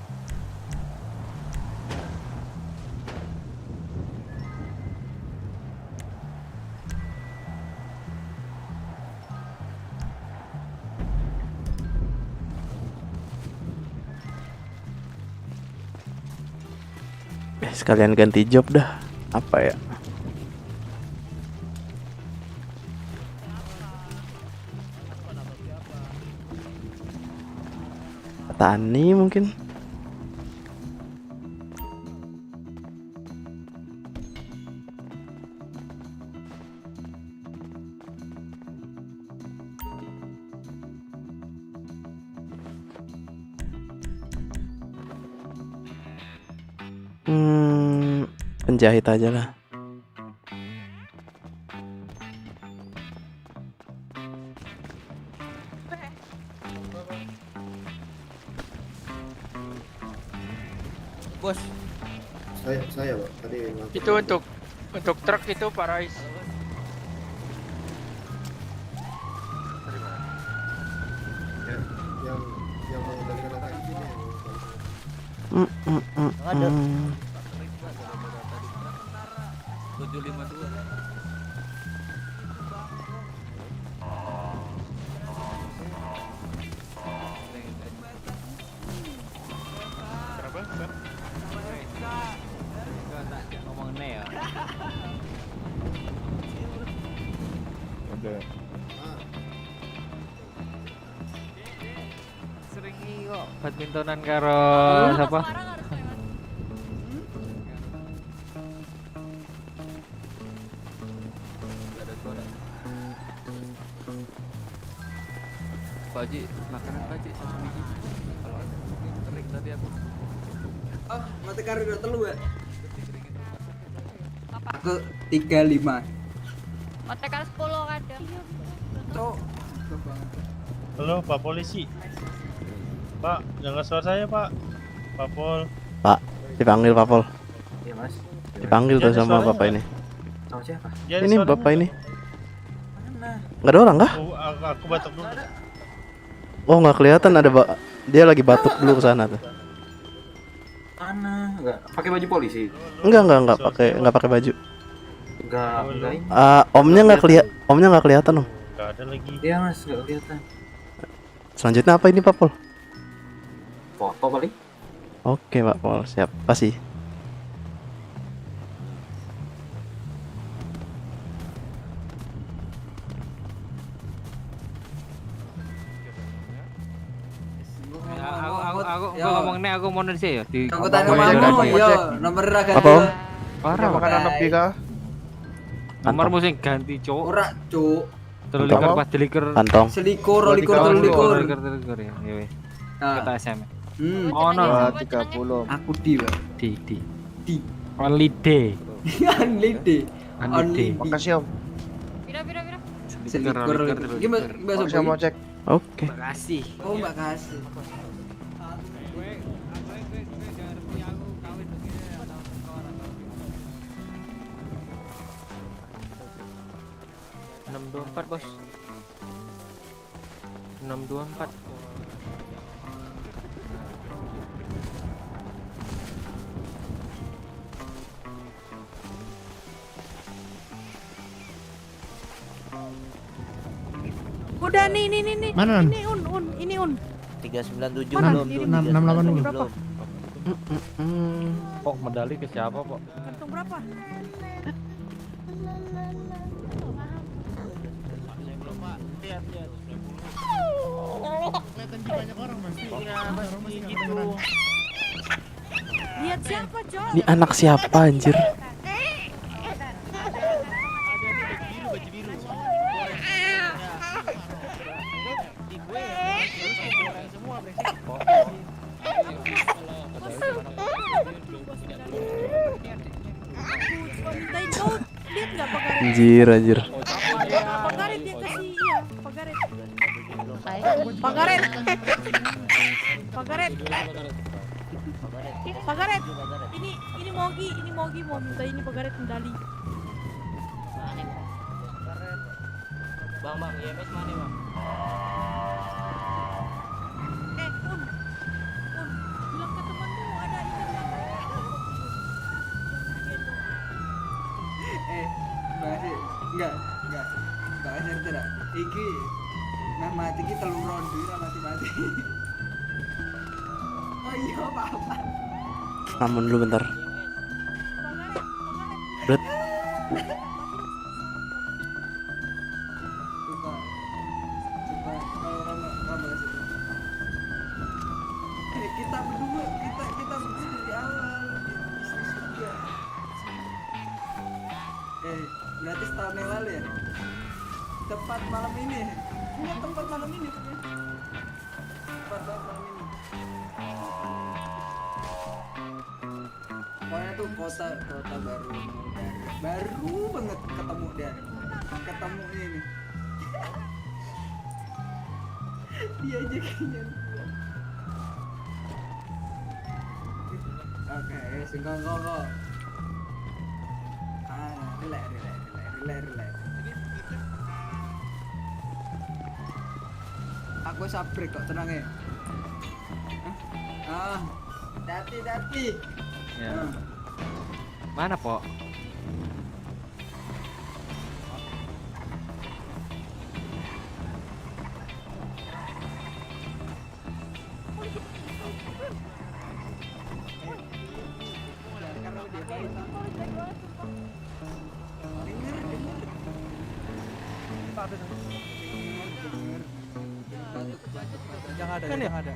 Sekalian ganti job dah. Apa ya? Petani mungkin. Penjahit aja lah. Bos. Saya Pak. Tadi Itu untuk truk itu Pak Rais. yang mengendalikan anak ini. Ada. 752. Ngomongnya ya. Udah. Sering kok badmintonan karo siapa? Pak Haji, makanan Pak Haji 1 biji. Kalau ada kering tadi aku. Oh, mati kari udah telu ya? Aku 35. Otekan 10 ada. Cok. Halo Pak Polisi. Pak, dengar suara saya Pak. Pak Pol. Pak, dipanggil Pak Pol. Iya Mas. Dipanggil tuh Jadi sama suaranya, bapak ini. Sama siapa? Jadi Ini suaranya- bapak ini. Mana? Nggak ada orang kah? Aku batuk dulu. Oh nggak kelihatan ada dia lagi batuk dulu ke sana tuh. Mana? Enggak pakai baju polisi. Enggak pakai baju. Enggak ini. Omnya nggak kelihatan om. Nggak ada lagi. Iya Mas, enggak kelihatan. Selanjutnya apa ini Pak Pol? Foto paling. Oke Pak Pol, siap. Pasti. Aku ngomongnya aku mau sih ya di. Aku tanya kamu, yo nomor raga. Apa om? Parah makanan lebih kah? Nomormu sing ganti, Cuk. Ora, Cuk. 3 liker pas liker. Kantong. Selikur ya. Ya weh. Kata SM. Oh no. 30. Aku di, Pak. Di. Only day. Only day. Only day. Makasih, Om. Pira. Selikur. Gimana saya mau cek. Oke. Makasih. Oh, makasih. Bos. 624. Udah nih. Mana, Nan? Ini un. 397 Mana? belum. 680 Berapa? Kok medali ke siapa, Pak? Kantong berapa? Lihat siapa, Cok? Ini anak siapa anjir? Anjir. Pagaret dia kasih iya, pagaret. Pagaret. Ini Mogi mau minta ini pagaret medali. Bang, IMS mana, Bang? Un. Enggak ngerti dah. Iki nah mati iki telung ronde ra mati-mati. Oh iya apa-apa. Aman dulu bentar. Bret. Coba kalau Rama ke situ. Kita berdua dari awal bisnis juga. Berarti setahun yang lalu ya? Tepat malam ini. Enggak tepat malam ini tuh. Tepat malam ini. Pokoknya tuh kota baru banget ketemu dia. Ketemu ini. Dia aja kayaknya. Oke, singkong kok. Relax. Aku sabrik kok, tenang ya. Dati. Ya. Mana, Po? Jangan ada.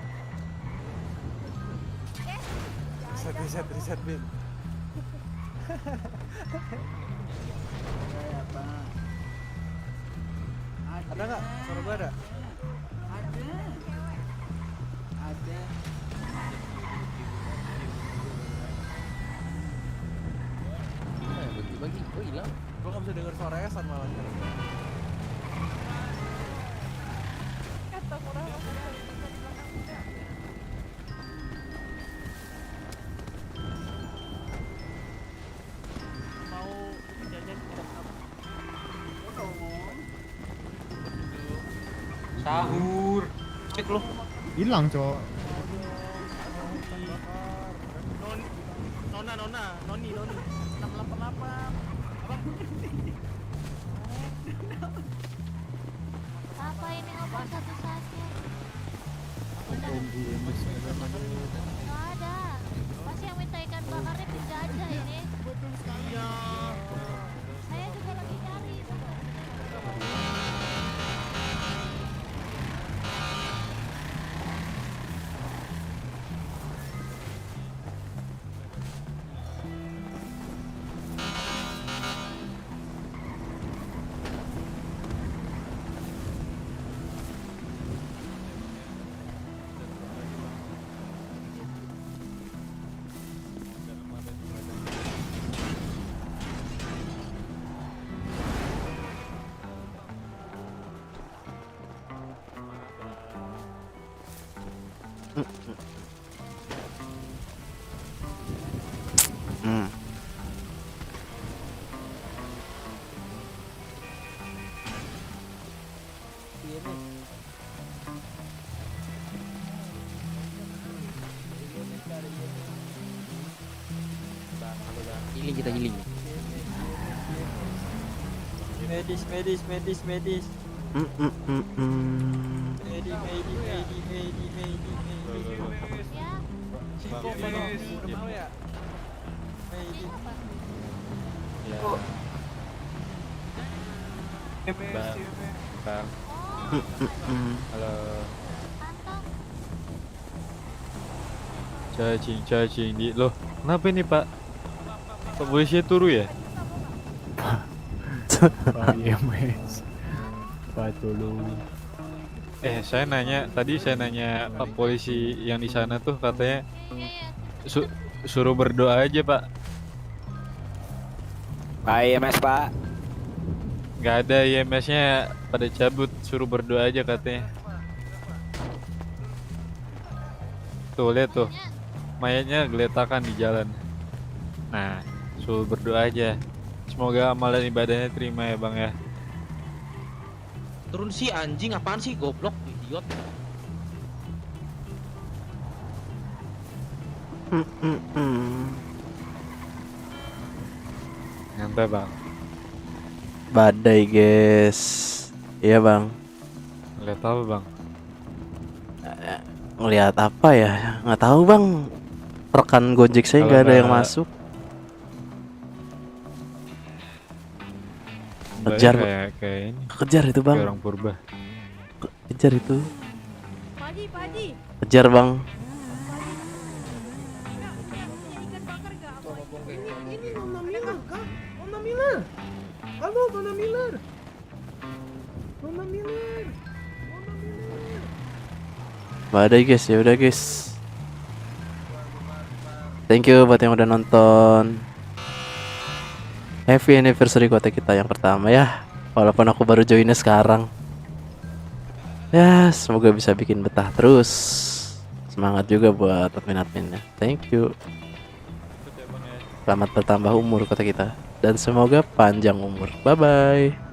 Reset, Bin. Ada nggak? Suara gua ada? Ada. Bagi, oh hilang. Gua nggak bisa dengar suara Esan malah. Kata kurang Mau jajan Sahur. Cek lo. Hilang, Cok. Noni 688. apa ini ngomong satu-satu? Nggak ada. Pasti yang minta ikan bakarnya penjajah ini. Betul sekali ya. Saya juga lagi cari. Healing kita healing. Medis. Medi. Singkong udah mau ya? Medi. Bang. Halo. Cacing di loh. Kenapa ini, Pak? Pak polisi turu ya? Oh iya, Mas. Pak tolong. Saya nanya Pak polisi yang di sana tuh katanya suruh berdoa aja, Pak. Pak IMS, Pak. Nggak ada IMS-nya, pada cabut, suruh berdoa aja katanya. Tuh lihat tuh, mayatnya geletakan di jalan. Nah, suruh berdoa aja. Semoga amalan ibadahnya terima ya, Bang ya. Turun sih anjing, apaan sih goblok, idiot. Nyantai, Bang. badai guys. Iya bang. Lihat apa bang? Ngelihat apa ya? Nggak tahu bang. Rekan Gojek saya Kalau nggak ada yang nggak- masuk. Kejar Kejar, kayak ini. kejar itu bang. Kayak orang purba. Kejar itu. Pak Haji, Pak Haji. Kejar bang. Ini Nona Miller kah? Nona Miller. Halo Nona Miller. Nona Miller. Badai guys, ya udah guys. Thank you buat yang udah nonton. Happy anniversary kota kita yang pertama ya. Walaupun aku baru joinnya sekarang. Ya, semoga bisa bikin betah terus. Semangat juga buat admin-adminnya. Thank you. Selamat bertambah umur kota kita dan semoga panjang umur. Bye bye.